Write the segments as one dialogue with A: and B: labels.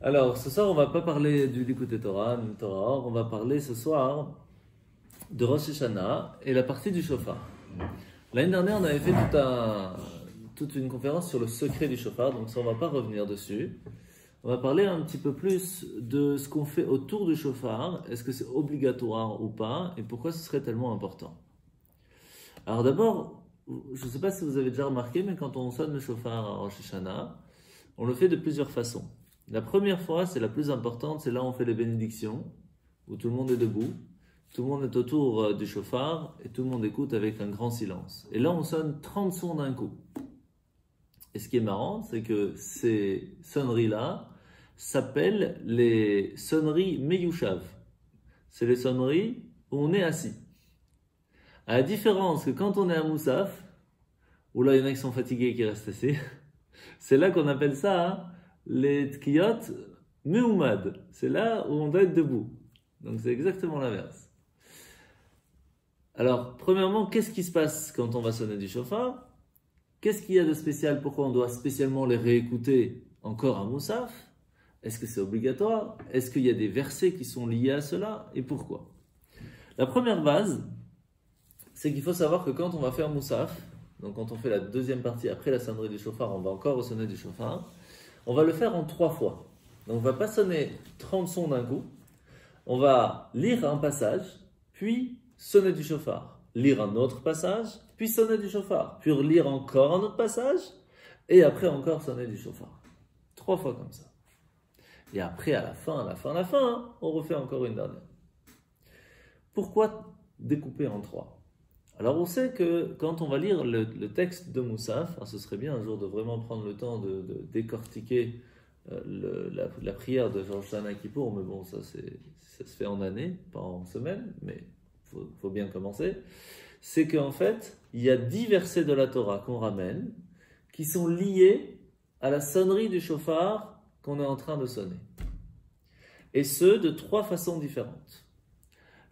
A: Alors, ce soir, on va pas parler du Likutei Torah, ni Torah, on va parler ce soir de Rosh Hashanah et la partie du shofar. L'année dernière, on avait fait toute une conférence sur le secret du shofar, donc ça, on va pas revenir dessus. On va parler un petit peu plus de ce qu'on fait autour du shofar. Est-ce que c'est obligatoire ou pas, et pourquoi ce serait tellement important? Alors d'abord, je ne sais pas si vous avez déjà remarqué, mais quand on sonne le shofar à Rosh Hashanah, on le fait de plusieurs façons. La première fois, c'est la plus importante, c'est là où on fait les bénédictions, où tout le monde est debout, tout le monde est autour du shofar, et tout le monde écoute avec un grand silence. Et là, on sonne 30 sons d'un coup. Et ce qui est marrant, c'est que ces sonneries-là s'appellent les sonneries Meyushav. C'est les sonneries où on est assis. À la différence que quand on est à Moussaf, où là il y en a qui sont fatigués et qui restent assis, c'est là qu'on appelle ça les tkiyot meumad. C'est là où on doit être debout. Donc c'est exactement l'inverse. Alors, premièrement, qu'est-ce qui se passe quand on va sonner du shofar? Qu'est-ce qu'il y a de spécial? Pourquoi on doit spécialement les réécouter encore à Moussaf? Est-ce que c'est obligatoire? Est-ce qu'il y a des versets qui sont liés à cela? Et pourquoi? La première base, c'est qu'il faut savoir que quand on va faire Moussaf, donc quand on fait la deuxième partie après la sonnerie du shofar, on va encore sonner du shofar, on va le faire en 3 fois. Donc on ne va pas sonner 30 sons d'un coup, on va lire un passage, puis sonner du shofar, lire un autre passage, puis sonner du shofar, puis lire encore un autre passage, et après encore sonner du shofar. 3 fois comme ça. Et après, à la fin, on refait encore une dernière. Pourquoi découper en 3? Alors on sait que quand on va lire le texte de Moussaf, ce serait bien un jour de vraiment prendre le temps de décortiquer la prière de Rosh Hashanah Kippour, mais bon, ça se fait en année, pas en semaine, mais faut bien commencer. C'est qu'en fait, il y a 10 versets de la Torah qu'on ramène qui sont liés à la sonnerie du shofar qu'on est en train de sonner. Et ce, de 3 façons différentes.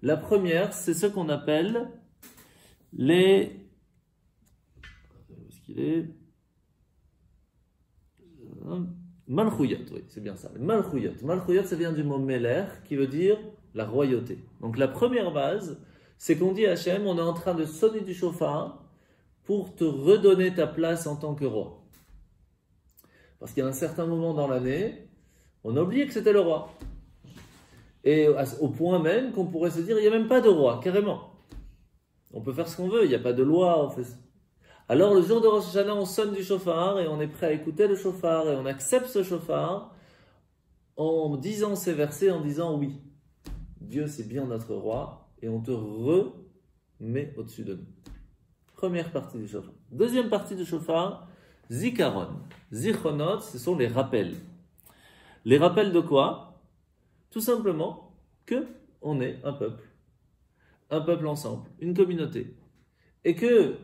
A: La première, c'est ce qu'on appelle les... Où est-ce qu'il est? Malchouyot, oui, c'est bien ça. Malchouyot. Malchouyot, ça vient du mot meler, qui veut dire la royauté. Donc la première base, c'est qu'on dit à Hachem, on est en train de sonner du shofar pour te redonner ta place en tant que roi. Parce qu'il y a un certain moment dans l'année, on a oublié que c'était le roi. Et au point même qu'on pourrait se dire, il n'y a même pas de roi, carrément. On peut faire ce qu'on veut, il n'y a pas de loi. On fait... Alors le jour de Rosh Hashanah, on sonne du shofar et on est prêt à écouter le shofar et on accepte ce shofar en disant ces versets, en disant oui, Dieu c'est bien notre roi et on te remet au-dessus de nous. Première partie du shofar. Deuxième partie du shofar, zikaron. Zichronot, ce sont les rappels. Les rappels de quoi? Tout simplement que on est un peuple ensemble, une communauté. Et que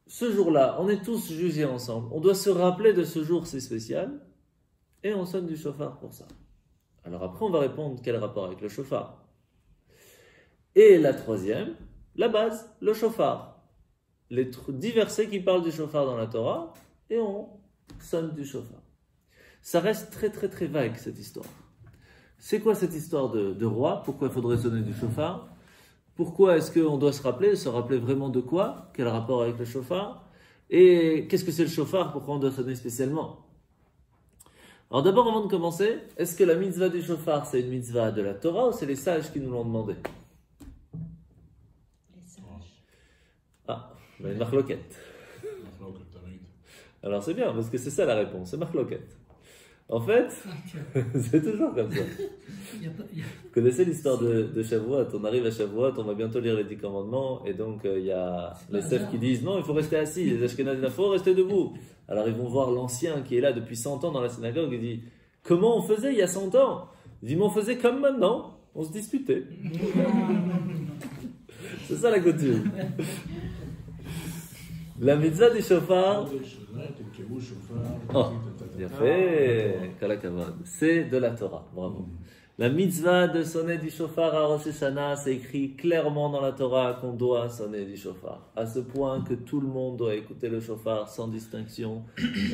A: ce jour-là, on est tous jugés ensemble. On doit se rappeler de ce jour si spécial et on sonne du shofar pour ça. Alors après, on va répondre quel rapport avec le shofar. Et la troisième, la base, le shofar. Les 10 versets qui parlent du shofar dans la Torah et on sonne du shofar. Ça reste très très très vague cette histoire. C'est quoi cette histoire de roi? Pourquoi il faudrait sonner du shofar? Pourquoi est-ce qu'on doit se rappeler vraiment de quoi? Quel rapport avec le shofar? Et qu'est-ce que c'est le shofar? Pourquoi on doit sonner spécialement? Alors d'abord, avant de commencer, est-ce que la mitzvah du shofar, c'est une mitzvah de la Torah ou c'est les sages qui nous l'ont demandé?
B: Les sages.
A: Ah, on a une marloquette. Alors c'est bien, parce que c'est ça la réponse, c'est marloquette. En fait, c'est toujours comme ça. Vous connaissez l'histoire de Shavuot? On arrive à Shavuot, on va bientôt lire les 10 commandements, et donc il y a les Sefs qui disent non, il faut rester assis, les Ashkénazes, il faut rester debout. Alors ils vont voir l'ancien qui est là depuis 100 ans dans la synagogue et dit comment on faisait il y a 100 ans? Il dit mais on faisait comme maintenant, on se disputait. C'est ça la coutume. La mitzvah du shofar. Oh, bien fait, Kalakavad. C'est de la Torah, bravo. La mitzvah de sonner du shofar à Rosh Hashanah, c'est écrit clairement dans la Torah qu'on doit sonner du shofar. À ce point que tout le monde doit écouter le shofar sans distinction.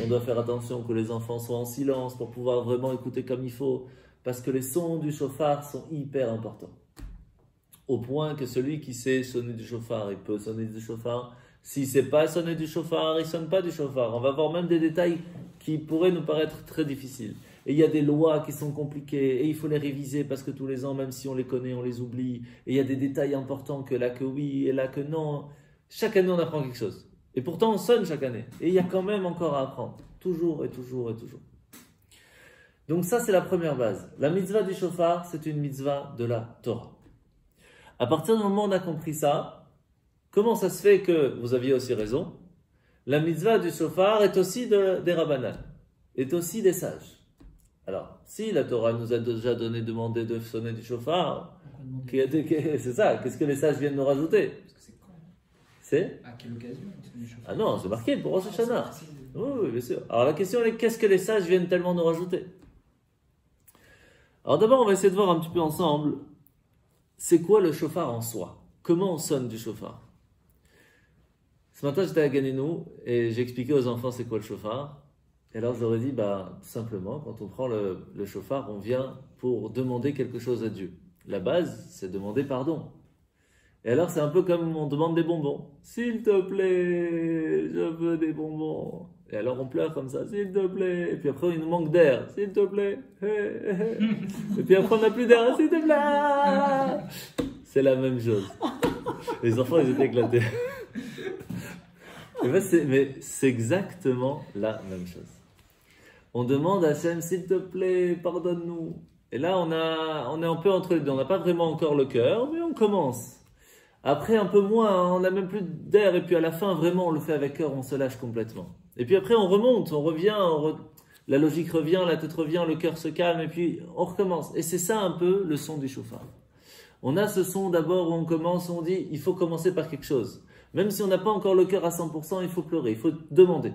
A: On doit faire attention que les enfants soient en silence pour pouvoir vraiment écouter comme il faut. Parce que les sons du shofar sont hyper importants. Au point que celui qui sait sonner du shofar, il peut sonner du shofar. S'il ne sait pas sonner du shofar, il ne sonne pas du shofar. On va voir même des détails qui pourraient nous paraître très difficiles. Et il y a des lois qui sont compliquées et il faut les réviser parce que tous les ans, même si on les connaît, on les oublie. Et il y a des détails importants que là que oui et là que non. Chaque année, on apprend quelque chose. Et pourtant, on sonne chaque année. Et il y a quand même encore à apprendre. Toujours et toujours et toujours. Donc ça, c'est la première base. La mitzvah du shofar, c'est une mitzvah de la Torah. À partir du moment où on a compris ça, comment ça se fait que vous aviez aussi raison? La mitzvah du shofar est aussi des rabbanan, est aussi des sages. Alors, si la Torah nous a déjà demandé de sonner du shofar, c'est ça, qu'est-ce que les sages viennent nous rajouter?
B: Parce que c'est quand?
A: C'est
B: À quelle occasion du shofar?
A: Ah non, c'est marqué pour Rosh Hashanah. Oui, bien sûr. Alors la question est, qu'est-ce que les sages viennent tellement nous rajouter? Alors d'abord, on va essayer de voir un petit peu ensemble, c'est quoi le shofar en soi? Comment on sonne du shofar? Ce matin, j'étais à Ganenou et j'ai expliqué aux enfants c'est quoi le shofar. Et alors, je leur ai dit, tout simplement, quand on prend le shofar, on vient pour demander quelque chose à Dieu. La base, c'est demander pardon. Et alors, c'est un peu comme on demande des bonbons. S'il te plaît, je veux des bonbons. Et alors, on pleure comme ça, s'il te plaît. Et puis après, il nous manque d'air, s'il te plaît. Et puis après, on n'a plus d'air, s'il te plaît. C'est la même chose. Les enfants, ils étaient éclatés. Mais c'est exactement la même chose. On demande à Hachem, s'il te plaît, pardonne-nous. Et là, on est un peu entre les deux. On n'a pas vraiment encore le cœur, mais on commence. Après, un peu moins, on n'a même plus d'air. Et puis à la fin, vraiment, on le fait avec cœur, on se lâche complètement. Et puis après, on remonte, on revient, la logique revient, la tête revient, le cœur se calme, et puis on recommence. Et c'est ça un peu le son du shofar. On a ce son d'abord où on commence, on dit, il faut commencer par quelque chose. Même si on n'a pas encore le cœur à 100%, il faut pleurer, il faut demander.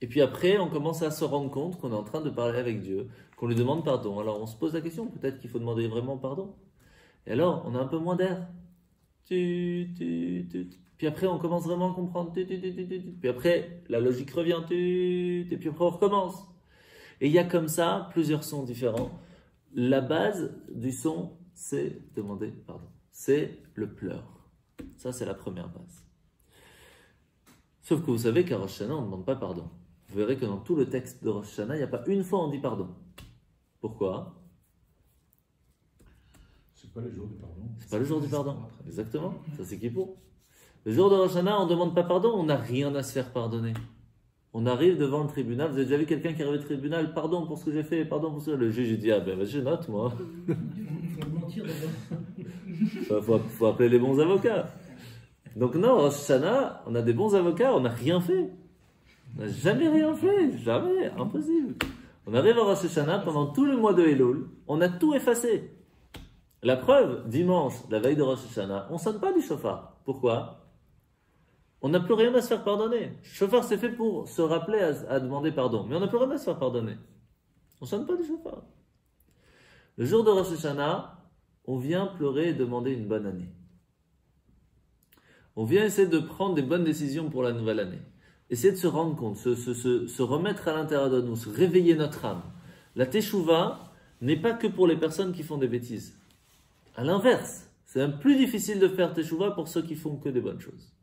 A: Et puis après, on commence à se rendre compte qu'on est en train de parler avec Dieu, qu'on lui demande pardon. Alors on se pose la question, peut-être qu'il faut demander vraiment pardon. Et alors, on a un peu moins d'air. Puis après, on commence vraiment à comprendre. Puis après, la logique revient. Et puis après, on recommence. Et il y a comme ça plusieurs sons différents. La base du son, c'est demander pardon. C'est le pleur. Ça, c'est la première base. Sauf que vous savez qu'à Rosh Hashanah, on ne demande pas pardon. Vous verrez que dans tout le texte de Rosh Hashanah, il n'y a pas une fois où on dit pardon. Pourquoi?
C: C'est pas le jour du pardon.
A: C'est pas le jour du pardon. Exactement. Ça, c'est qui pour? Le jour de Rosh Hashanah, on ne demande pas pardon, on n'a rien à se faire pardonner. On arrive devant le tribunal. Vous avez déjà vu quelqu'un qui arrive au tribunal? Pardon pour ce que j'ai fait, pardon pour ce que... Le juge dit, ah ben je note, moi.
B: Il faut mentir d'abord.
A: Faut appeler les bons avocats. Donc non, Rosh Hashanah, on a des bons avocats, on n'a rien fait. On n'a jamais rien fait, jamais, impossible. On arrive à Rosh Hashanah, pendant tout le mois de Elul, on a tout effacé. La preuve, dimanche, la veille de Rosh Hashanah, on ne sonne pas du shofar. Pourquoi? On n'a plus rien à se faire pardonner. Le shofar, c'est fait pour se rappeler à demander pardon, mais on n'a plus rien à se faire pardonner. On ne sonne pas du shofar. Le jour de Rosh Hashanah, on vient pleurer et demander une bonne année. On vient essayer de prendre des bonnes décisions pour la nouvelle année. Essayer de se rendre compte, se remettre à l'intérieur de nous, se réveiller notre âme. La teshuva n'est pas que pour les personnes qui font des bêtises. À l'inverse, c'est même plus difficile de faire teshuva pour ceux qui font que des bonnes choses.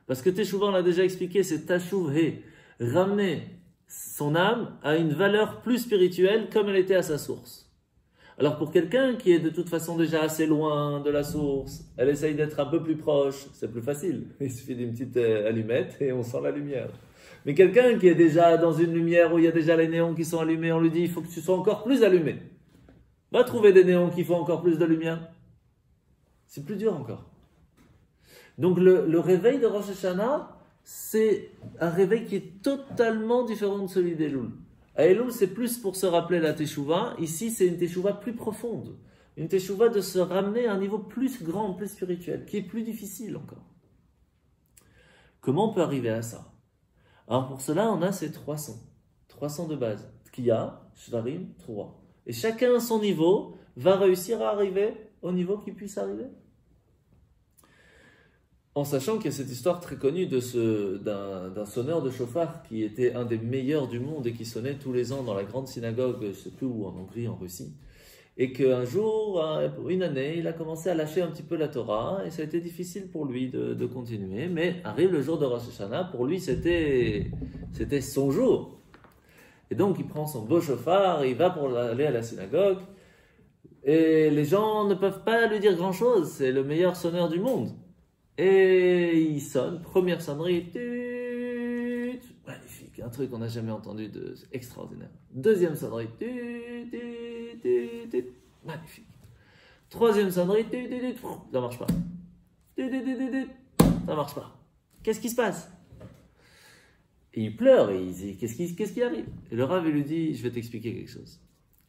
A: Parce que teshuva, on l'a déjà expliqué, c'est tashuv-he, ramener son âme à une valeur plus spirituelle comme elle était à sa source. Alors pour quelqu'un qui est de toute façon déjà assez loin de la source, elle essaye d'être un peu plus proche, c'est plus facile. Il suffit d'une petite allumette et on sent la lumière. Mais quelqu'un qui est déjà dans une lumière où il y a déjà les néons qui sont allumés, on lui dit il faut que tu sois encore plus allumé. Va trouver des néons qui font encore plus de lumière. C'est plus dur encore. Donc le réveil de Rosh Hashanah, c'est un réveil qui est totalement différent de celui d'Elul. À Elul, c'est plus pour se rappeler la teshuva. Ici, c'est une teshuva plus profonde. Une teshuva de se ramener à un niveau plus grand, plus spirituel, qui est plus difficile encore. Comment on peut arriver à ça? Alors pour cela, on a ces 3 sons. 3 sons de base. Tkiya, Shvarim, 3. Et chacun à son niveau va réussir à arriver au niveau qu'il puisse arriver. En sachant qu'il y a cette histoire très connue d'un sonneur de chauffard qui était un des meilleurs du monde et qui sonnait tous les ans dans la grande synagogue, je ne sais plus où, en Hongrie, en Russie. Et qu'un jour, une année, il a commencé à lâcher un petit peu la Torah et ça a été difficile pour lui de continuer. Mais arrive le jour de Rosh Hashanah, pour lui c'était son jour. Et donc il prend son beau chauffard, il va pour aller à la synagogue et les gens ne peuvent pas lui dire grand-chose, c'est le meilleur sonneur du monde. Et il sonne, première sonnerie, tut, magnifique, un truc qu'on n'a jamais entendu de extraordinaire. Deuxième sonnerie, tut, tut, tut, tut, magnifique. Troisième sonnerie, tut, tut, tut, ça marche pas. Tut, tut, tut, tut, ça marche pas. Qu'est-ce qui se passe? Et il pleure et il dit qu'est-ce qui arrive? Et le Rav lui dit je vais t'expliquer quelque chose.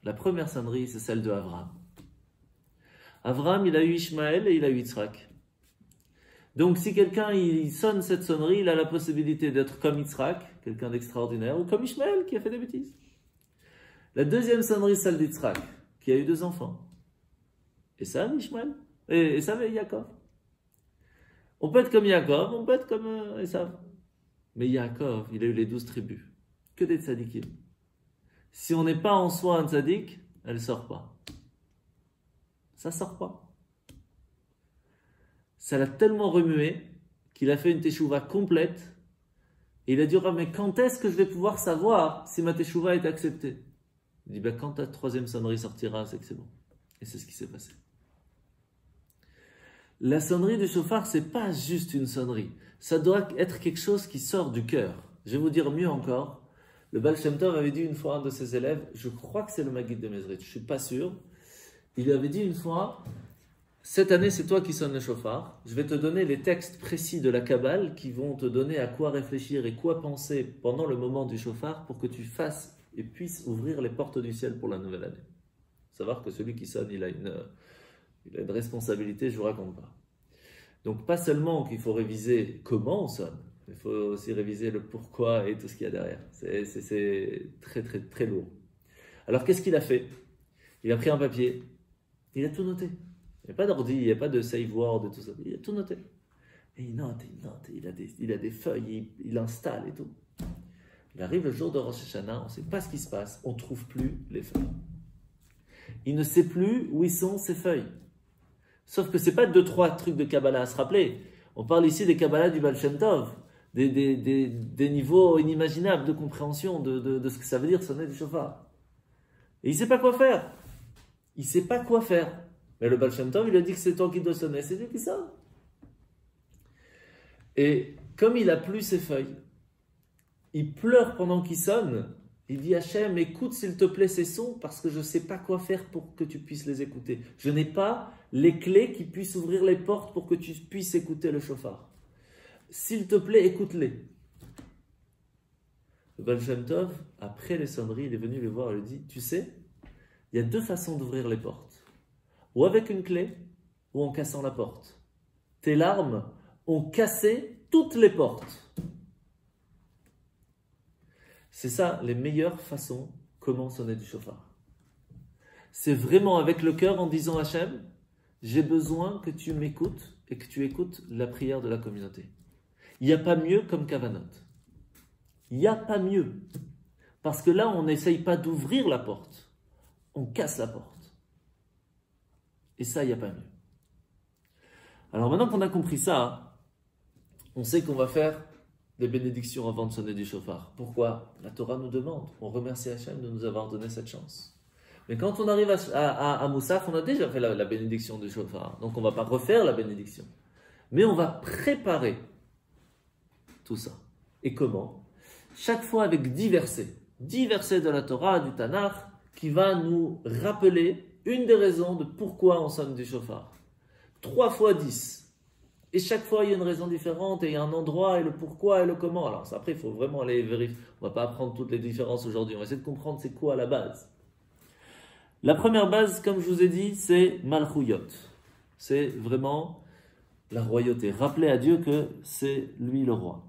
A: La première sonnerie c'est celle de Avraham. Avraham il a eu Ishmaël et il a eu Yitzhak. Donc si quelqu'un il sonne cette sonnerie, il a la possibilité d'être comme Yitzhak, quelqu'un d'extraordinaire, ou comme Ishmaël qui a fait des bêtises. La deuxième sonnerie, celle d'Yitzhak, qui a eu 2 enfants. Esav, Ishmaël, et Esav et Yaakov. On peut être comme Yaakov, on peut être comme Esav. Mais Yaakov, il a eu les 12 tribus. Que des tzadikim. Si on n'est pas en soi un tzadik, elle ne sort pas. Ça ne sort pas. Ça l'a tellement remué qu'il a fait une teshuva complète. Et il a dit, mais quand est-ce que je vais pouvoir savoir si ma teshuva est acceptée? Il dit, quand ta 3e sonnerie sortira, c'est que c'est bon. Et c'est ce qui s'est passé. La sonnerie du chauffard, c'est pas juste une sonnerie. Ça doit être quelque chose qui sort du cœur. Je vais vous dire mieux encore. Le Baal Shem Tov avait dit une fois à un de ses élèves, je crois que c'est le Maguid de Mezrit, je ne suis pas sûr. Il lui avait dit une fois, cette année c'est toi qui sonnes le chauffard, je vais te donner les textes précis de la Kabbale qui vont te donner à quoi réfléchir et quoi penser pendant le moment du chauffard pour que tu fasses et puisses ouvrir les portes du ciel pour la nouvelle année. Savoir que celui qui sonne, il a une responsabilité, je ne vous raconte pas. Donc pas seulement qu'il faut réviser comment on sonne, il faut aussi réviser le pourquoi et tout ce qu'il y a derrière. C'est très très très lourd. Alors qu'est-ce qu'il a fait? Il a pris un papier, il a tout noté. Il n'y a pas d'ordi, il n'y a pas de save word et tout ça. Il a tout noté. Et il note, il a des feuilles, il installe et tout. Il arrive le jour de Rosh Hashanah, on ne sait pas ce qui se passe, on ne trouve plus les feuilles. Il ne sait plus où sont ces feuilles. Sauf que ce n'est pas 2-3 trucs de Kabbalah à se rappeler. On parle ici des Kabbalah du Baal Shem Tov, des niveaux inimaginables de compréhension de ce que ça veut dire sonner du chauffard. Et il ne sait pas quoi faire. Il ne sait pas quoi faire. Mais le Baal Shem Tov, il a dit que c'est toi qui dois sonner, c'est lui qui sonne. Et comme il n'a plus ses feuilles, il pleure pendant qu'il sonne. Il dit Hachem, écoute s'il te plaît ces sons parce que je ne sais pas quoi faire pour que tu puisses les écouter. Je n'ai pas les clés qui puissent ouvrir les portes pour que tu puisses écouter le chauffard. S'il te plaît, écoute-les. Le Baal Shem Tov, après les sonneries, il est venu les voir et lui dit, tu sais, il y a 2 façons d'ouvrir les portes. Ou avec une clé, ou en cassant la porte. Tes larmes ont cassé toutes les portes. C'est ça, les meilleures façons comment sonner du chauffard. C'est vraiment avec le cœur en disant Hachem, j'ai besoin que tu m'écoutes et que tu écoutes la prière de la communauté. Il n'y a pas mieux comme Kavanot. Il n'y a pas mieux. Parce que là, on n'essaye pas d'ouvrir la porte. On casse la porte. Et ça, il n'y a pas mieux. Alors maintenant qu'on a compris ça, on sait qu'on va faire des bénédictions avant de sonner du chauffard. Pourquoi? La Torah nous demande. On remercie Hachem de nous avoir donné cette chance. Mais quand on arrive à Moussaf, on a déjà fait la bénédiction du chauffard. Donc on ne va pas refaire la bénédiction. Mais on va préparer tout ça. Et comment? Chaque fois avec 10 versets. 10 versets de la Torah, du Tanakh, qui va nous rappeler une des raisons de pourquoi on sonne du chauffard. 3 fois 10. Et chaque fois, il y a une raison différente, et il y a un endroit, et le pourquoi, et le comment. Alors après, il faut vraiment aller vérifier. On ne va pas apprendre toutes les différences aujourd'hui. On va essayer de comprendre c'est quoi la base. La première base, comme je vous ai dit, c'est Malchuyot. C'est vraiment la royauté. Rappelez à Dieu que c'est lui le roi.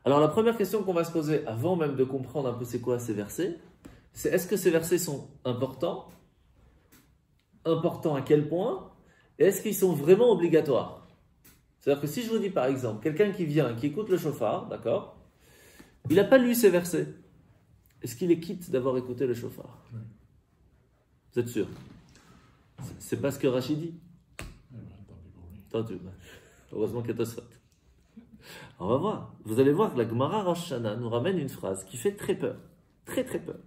A: Alors la première question qu'on va se poser, avant même de comprendre un peu c'est quoi ces versets, c'est est-ce que ces versets sont importants? Importants à quel point? Et est-ce qu'ils sont vraiment obligatoires? C'est-à-dire que si je vous dis par exemple, quelqu'un qui vient, qui écoute le shofar, d'accord? Il n'a pas lu ces versets. Est-ce qu'il est quitte d'avoir écouté le shofar?
C: Oui.
A: Vous êtes sûr? C'est pas ce que Rachid dit. Tant pis. Heureusement qu'il y a Tosfot. On va voir. Vous allez voir que la Gemara Rosh Hashanah nous ramène une phrase qui fait très peur. Très très peur.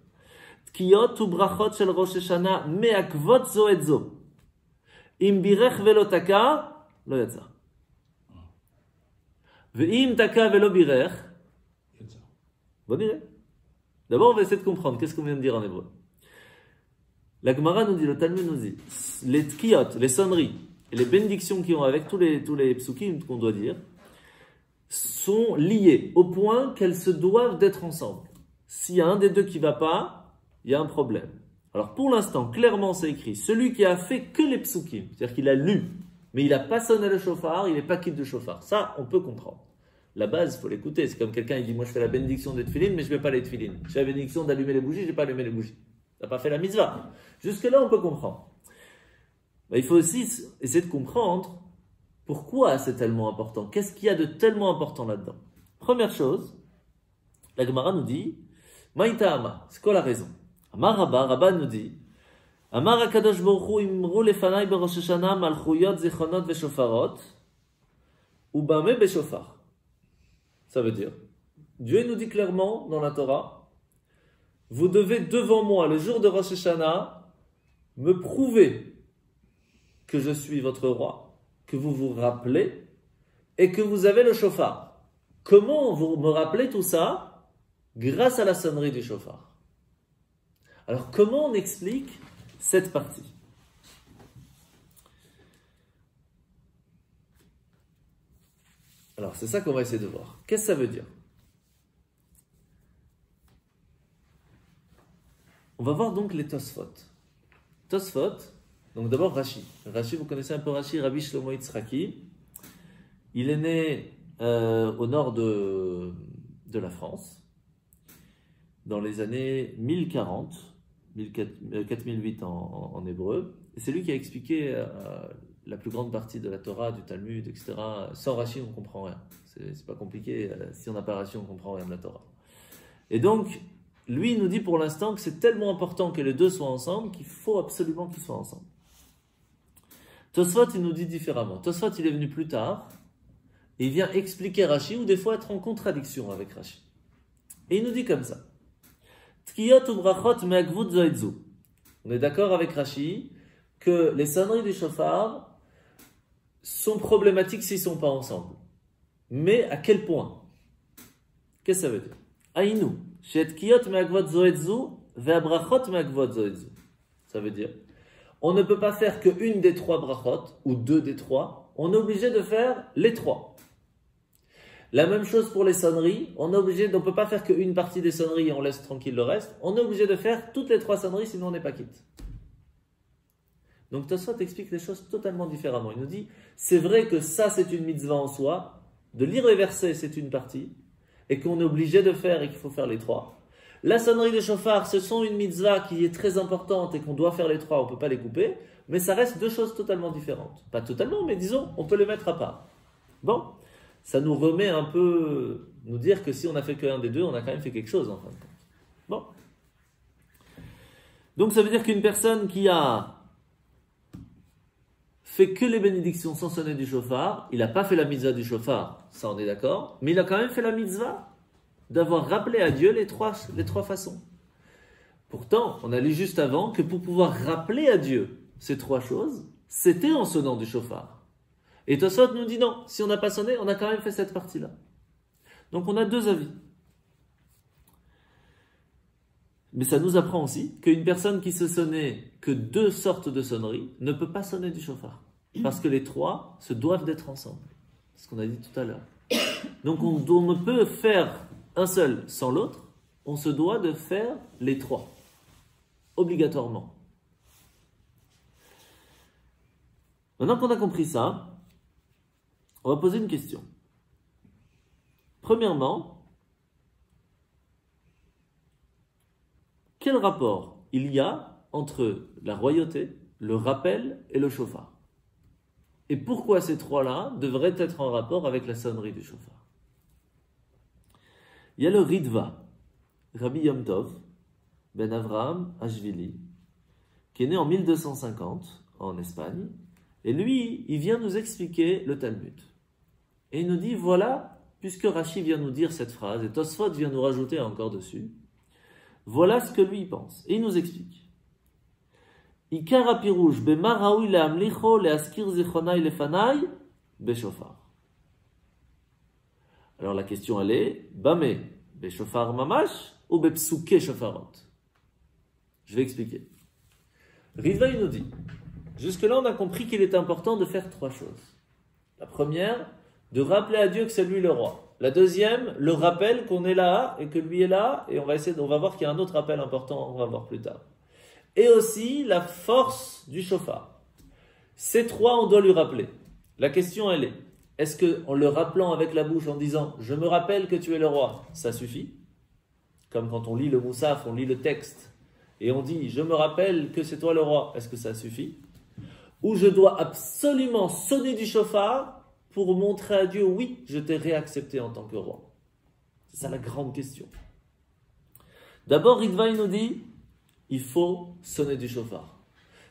A: Tkiyot u brachot shel Rosh Hashanah me'akvot zo et zo. Im birech velo taka, lo yatsa. Ve'im taka velo birech, bon direct. D'abord, on va essayer de comprendre. Qu'est-ce qu'on vient de dire en hébreu? La Gemara nous dit, le Talmud nous dit, les tkiyot, les sonneries, et les bénédictions qui ont avec tous les psukim qu'on doit dire, sont liées au point qu'elles se doivent d'être ensemble. S'il y a un des deux qui ne va pas, il y a un problème. Alors pour l'instant, clairement c'est écrit, celui qui a fait que les psukim, c'est-à-dire qu'il a lu, mais il n'a pas sonné le shofar, il n'est pas quitte de shofar. Ça, on peut comprendre. La base, il faut l'écouter. C'est comme quelqu'un, il dit, moi je fais la bénédiction des tefilines, mais je ne fais pas les tefilines. Je fais la bénédiction d'allumer les bougies, je n'ai pas allumé les bougies. Tu n'as pas fait la mitzvah. Jusque-là, on peut comprendre. Mais il faut aussi essayer de comprendre pourquoi c'est tellement important. Qu'est-ce qu'il y a de tellement important là-dedans? Première chose, la Gemara nous dit, Maïta Ama, c'est quoi la raison? Amar Rabba nous dit, Amar Akadosh Baruch Hu imru lefanai berosh Hashanah malchuyot zichronot veshofarot ubame beshofar. Ça veut dire, Dieu nous dit clairement dans la Torah, vous devez devant moi, le jour de Rosh Hashanah, me prouver que je suis votre roi, que vous vous rappelez et que vous avez le shofar. Comment vous me rappelez tout ça? Grâce à la sonnerie du shofar. Alors comment on explique cette partie? Alors c'est ça qu'on va essayer de voir. Qu'est-ce que ça veut dire? On va voir donc les Tosfot. Tosfot, donc d'abord Rashi. Rashi, vous connaissez un peu Rashi, Rabbi Shlomo Yitzhaki. Il est né au nord de la France, dans les années 1040, 4008 en hébreu. Et c'est lui qui a expliqué la plus grande partie de la Torah, du Talmud, etc. Sans Rashi, on ne comprend rien. C'est pas compliqué. Si on n'a pas Rashi, on ne comprend rien de la Torah. Et donc, lui, il nous dit pour l'instant que c'est tellement important que les deux soient ensemble qu'il faut absolument qu'ils soient ensemble. Tosfot, il nous dit différemment. Tosfot, il est venu plus tard et il vient expliquer Rashi ou des fois être en contradiction avec Rashi. Et il nous dit comme ça. Tkiyot u brachot me'akvut zo et zo. On est d'accord avec Rashi que les sonneries du shofar sont problématiques s'ils ne sont pas ensemble. Mais à quel point? Qu'est-ce que ça veut dire? Aïnou. Ça veut dire, on ne peut pas faire qu'une des trois brachot, ou deux des trois, on est obligé de faire les trois. La même chose pour les sonneries, on ne peut pas faire qu'une partie des sonneries et on laisse tranquille le reste, on est obligé de faire toutes les trois sonneries, sinon on n'est pas quitte. Donc Tosfot explique les choses totalement différemment. Il nous dit, c'est vrai que ça c'est une mitzvah en soi, de lire les versets c'est une partie, et qu'on est obligé de faire et qu'il faut faire les trois. La sonnerie de shofar, ce sont une mitzvah qui est très importante et qu'on doit faire les trois, on ne peut pas les couper, mais ça reste deux choses totalement différentes. Pas totalement, mais disons, on peut les mettre à part. Bon, ça nous remet un peu, nous dire que si on n'a fait qu'un des deux, on a quand même fait quelque chose en fin de compte. Bon. Donc ça veut dire qu'une personne qui a fait que les bénédictions sans sonner du shofar, il n'a pas fait la mitzvah du shofar, ça on est d'accord, mais il a quand même fait la mitzvah d'avoir rappelé à Dieu les trois façons. Pourtant, on a lu juste avant que pour pouvoir rappeler à Dieu ces trois choses, c'était en sonnant du shofar. Et Tosfot nous dit non, si on n'a pas sonné, on a quand même fait cette partie-là. Donc on a deux avis. Mais ça nous apprend aussi qu'une personne qui se sonnait que deux sortes de sonneries ne peut pas sonner du shofar. Parce que les trois se doivent d'être ensemble. C'est ce qu'on a dit tout à l'heure. Donc on ne peut faire un seul sans l'autre, on se doit de faire les trois. Obligatoirement. Maintenant qu'on a compris ça, on va poser une question. Premièrement, quel rapport il y a entre la royauté, le rappel et le chauffard? Et pourquoi ces trois-là devraient être en rapport avec la sonnerie du chauffard? Il y a le Ritva, Rabbi Yom Tov, ben Avraham Ashvili, qui est né en 1250 en Espagne, et lui, il vient nous expliquer le Talmud. Et il nous dit, voilà, puisque Rashi vient nous dire cette phrase, et Tosfot vient nous rajouter encore dessus, voilà ce que lui il pense. Et il nous explique. Ikar apirouj bema raoui le'amlicho le'askir zichonai lefanai beshofar. Alors la question elle est, bame beshofar mamash ou bepsuke shofarot? Je vais expliquer. Ritva il nous dit, jusque-là on a compris qu'il est important de faire trois choses. La première, de rappeler à Dieu que c'est lui le roi. La deuxième, le rappel qu'on est là et que lui est là, et on va voir qu'il y a un autre rappel important, on va voir plus tard. Et aussi la force du chauffard. Ces trois, on doit lui rappeler. La question, elle est-ce qu'en le rappelant avec la bouche, en disant « Je me rappelle que tu es le roi », ça suffit? Comme quand on lit le Moussaf, on lit le texte, et on dit « Je me rappelle que c'est toi le roi », est-ce que ça suffit? Ou je dois absolument sonner du chauffard pour montrer à Dieu « Oui, je t'ai réaccepté en tant que roi ». C'est ça la grande question. D'abord, Ritva nous dit il faut sonner du chauffard.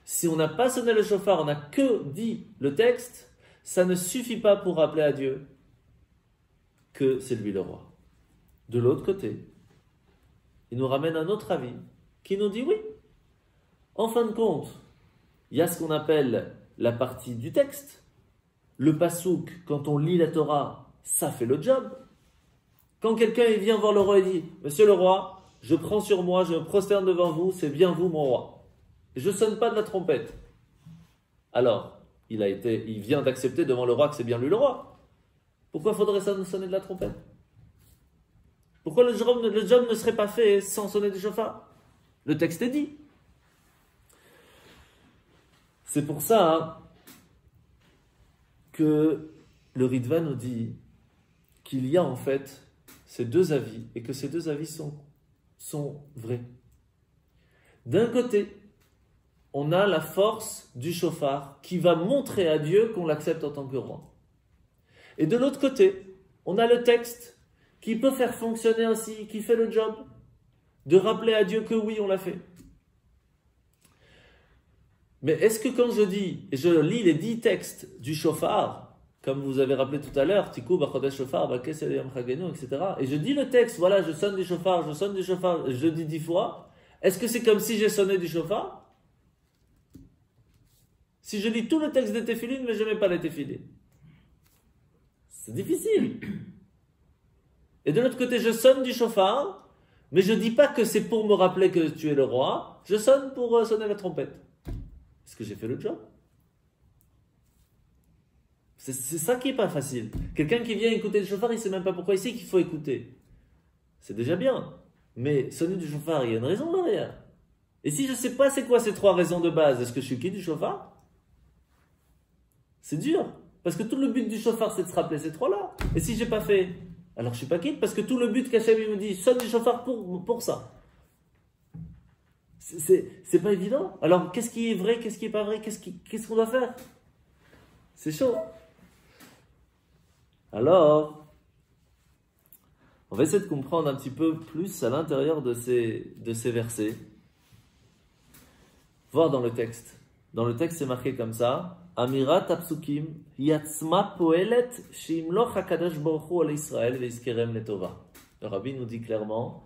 A: Si on n'a pas sonné le chauffard, on n'a que dit le texte, ça ne suffit pas pour rappeler à Dieu que c'est lui le roi. De l'autre côté, il nous ramène un autre avis qui nous dit oui. En fin de compte, il y a ce qu'on appelle la partie du texte. Le pasouk, quand on lit la Torah, ça fait le job. Quand quelqu'un vient voir le roi et dit « Monsieur le roi, je prends sur moi, je me prosterne devant vous, c'est bien vous mon roi. » Je ne sonne pas de la trompette. Alors, il vient d'accepter devant le roi que c'est bien lui le roi. Pourquoi faudrait ça nous sonner de la trompette? Pourquoi le job ne serait pas fait sans sonner du chauffard? Le texte est dit. C'est pour ça que le Ritva nous dit qu'il y a en fait ces deux avis et que ces deux avis sont vrais. D'un côté, on a la force du chauffard qui va montrer à Dieu qu'on l'accepte en tant que roi. Et de l'autre côté, on a le texte qui peut faire fonctionner ainsi, qui fait le job de rappeler à Dieu que oui, on l'a fait. Mais est-ce que quand je dis, et je lis les 10 textes du chauffard, comme vous avez rappelé tout à l'heure, Tikou, Bachodesh Shofar, Bakesel Yom Chagenu, etc., et je dis le texte, voilà, je sonne du chauffard, je dis 10 fois, est-ce que c'est comme si j'ai sonné du chauffard? Si je lis tout le texte des téphilines, mais je ne mets pas les téphilines, c'est difficile. Et de l'autre côté, je sonne du chauffard, mais je ne dis pas que c'est pour me rappeler que tu es le roi, je sonne pour sonner la trompette. Est-ce que j'ai fait le job? C'est ça qui n'est pas facile. Quelqu'un qui vient écouter le chauffard, il ne sait même pas pourquoi il sait qu'il faut écouter. C'est déjà bien. Mais sonner du chauffard, il y a une raison derrière. Et si je ne sais pas c'est quoi ces trois raisons de base, est-ce que je suis quitte du chauffard? C'est dur. Parce que tout le but du chauffard, c'est de se rappeler ces trois-là. Et si je n'ai pas fait, alors je ne suis pas quitte, parce que tout le but qu'Hachem me dit, sonne du chauffard pour ça. C'est pas évident. Alors, qu'est-ce qui est vrai, qu'est-ce qui n'est pas vrai, qu'est-ce qu'on doit faire? C'est chaud. Alors, on va essayer de comprendre un petit peu plus à l'intérieur de ces versets. Voir dans le texte. Dans le texte, c'est marqué comme ça. Amirat apsukim yatzma poelet shimloch hakadosh baruch hu al Israël veiskerem letova. Le rabbi nous dit clairement,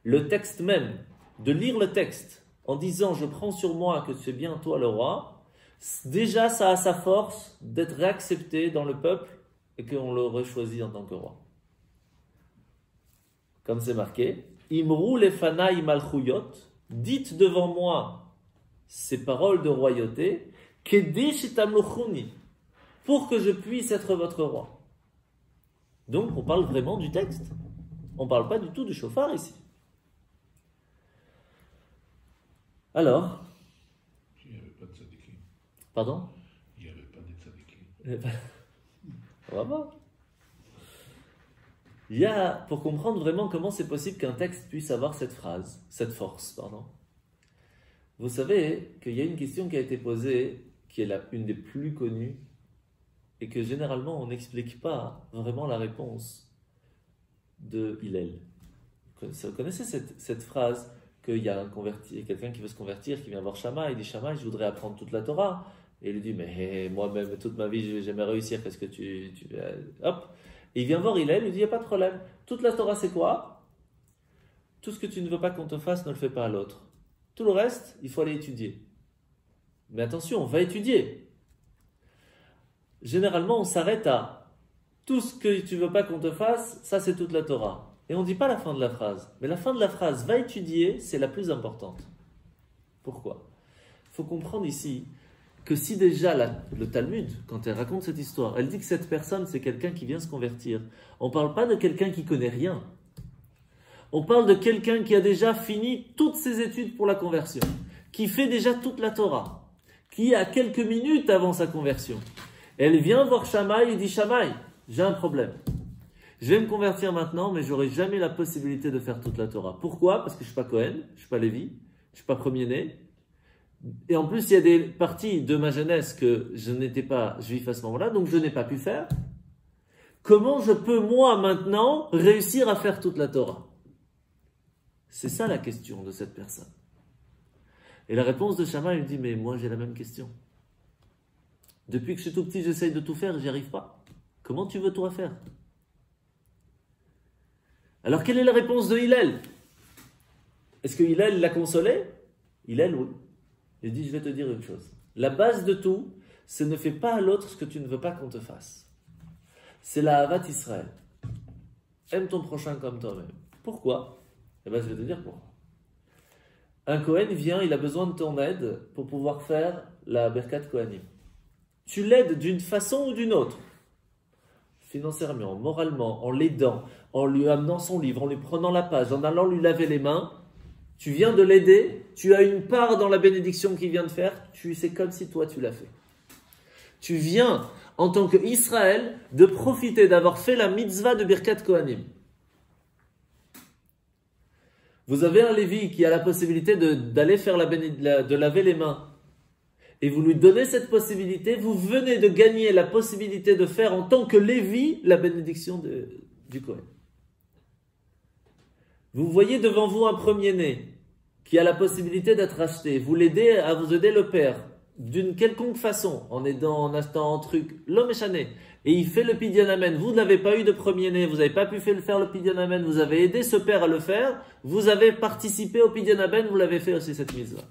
A: le texte même, de lire le texte en disant je prends sur moi que c'est bien toi le roi, déjà ça a sa force d'être réaccepté dans le peuple et qu'on l'aurait choisi en tant que roi. Comme c'est marqué, Imru lefanaï malchuyot, dites devant moi ces paroles de royauté, Kedesh tamlochuni, pour que je puisse être votre roi. Donc on parle vraiment du texte. On ne parle pas du tout du chauffard ici. Alors,
C: il n'y avait pas de tzadiki.
A: Pardon?
C: Il n'y avait pas de tzadiki.
A: On va voir. Il y a, pour comprendre vraiment comment c'est possible qu'un texte puisse avoir cette phrase, cette force, pardon. Vous savez qu'il y a une question qui a été posée, qui est une des plus connues, et que généralement on n'explique pas vraiment la réponse de Hillel. Vous connaissez cette phrase qu'il y a quelqu'un qui veut se convertir, qui vient voir Shammai, il dit Shammai, je voudrais apprendre toute la Torah. Et il lui dit, mais moi-même, toute ma vie, je ne vais jamais réussir, qu'est-ce que tu hop. Et il vient voir Hillel, il lui dit, il n'y a pas de problème. Toute la Torah, c'est quoi? Tout ce que tu ne veux pas qu'on te fasse, ne le fais pas à l'autre. Tout le reste, il faut aller étudier. Mais attention, on va étudier. Généralement, on s'arrête à tout ce que tu ne veux pas qu'on te fasse, ça c'est toute la Torah. Et on ne dit pas la fin de la phrase. Mais la fin de la phrase, va étudier, c'est la plus importante. Pourquoi? Il faut comprendre ici que si déjà le Talmud, quand elle raconte cette histoire, elle dit que cette personne, c'est quelqu'un qui vient se convertir, on ne parle pas de quelqu'un qui connaît rien. On parle de quelqu'un qui a déjà fini toutes ses études pour la conversion, qui fait déjà toute la Torah, qui a quelques minutes avant sa conversion. Elle vient voir Shammai et dit, Shammai, j'ai un problème. Je vais me convertir maintenant, mais je n'aurai jamais la possibilité de faire toute la Torah. Pourquoi? Parce que je ne suis pas Cohen, je ne suis pas Lévi, je ne suis pas premier-né. Et en plus, il y a des parties de ma jeunesse que je n'étais pas juif à ce moment-là, donc je n'ai pas pu faire. Comment je peux, moi, maintenant, réussir à faire toute la Torah? C'est ça la question de cette personne. Et la réponse de Shammai, il dit, mais moi, j'ai la même question. Depuis que je suis tout petit, j'essaye de tout faire, j'y arrive pas. Comment tu veux toi faire? Alors, quelle est la réponse de Hillel? Est-ce que Hillel l'a consolé? Hillel, oui. Il dit, je vais te dire une chose. La base de tout, c'est ne fais pas à l'autre ce que tu ne veux pas qu'on te fasse. C'est la Havat Israël. Aime ton prochain comme toi-même. Pourquoi? Eh bien, je vais te dire pourquoi. Un Kohen vient, il a besoin de ton aide pour pouvoir faire la Berkat Kohanim. Tu l'aides d'une façon ou d'une autre. Financièrement, moralement, en l'aidant, en lui amenant son livre, en lui prenant la page, en allant lui laver les mains. Tu viens de l'aider, tu as une part dans la bénédiction qu'il vient de faire, c'est comme si toi tu l'as fait. Tu viens, en tant qu'Israël, de profiter d'avoir fait la mitzvah de Birkat Kohanim. Vous avez un Lévi qui a la possibilité d'aller faire de laver les mains, et vous lui donnez cette possibilité, vous venez de gagner la possibilité de faire en tant que Lévi la bénédiction du Kohen. Vous voyez devant vous un premier-né qui a la possibilité d'être acheté. Vous l'aidez à vous aider le père d'une quelconque façon, en aidant, en achetant un truc, l'homme est chané. Et il fait le pidyon amen. Vous n'avez pas eu de premier-né, vous n'avez pas pu faire le pidyon amen, vous avez aidé ce père à le faire, vous avez participé au pidyon amen, vous l'avez fait aussi cette mise-là.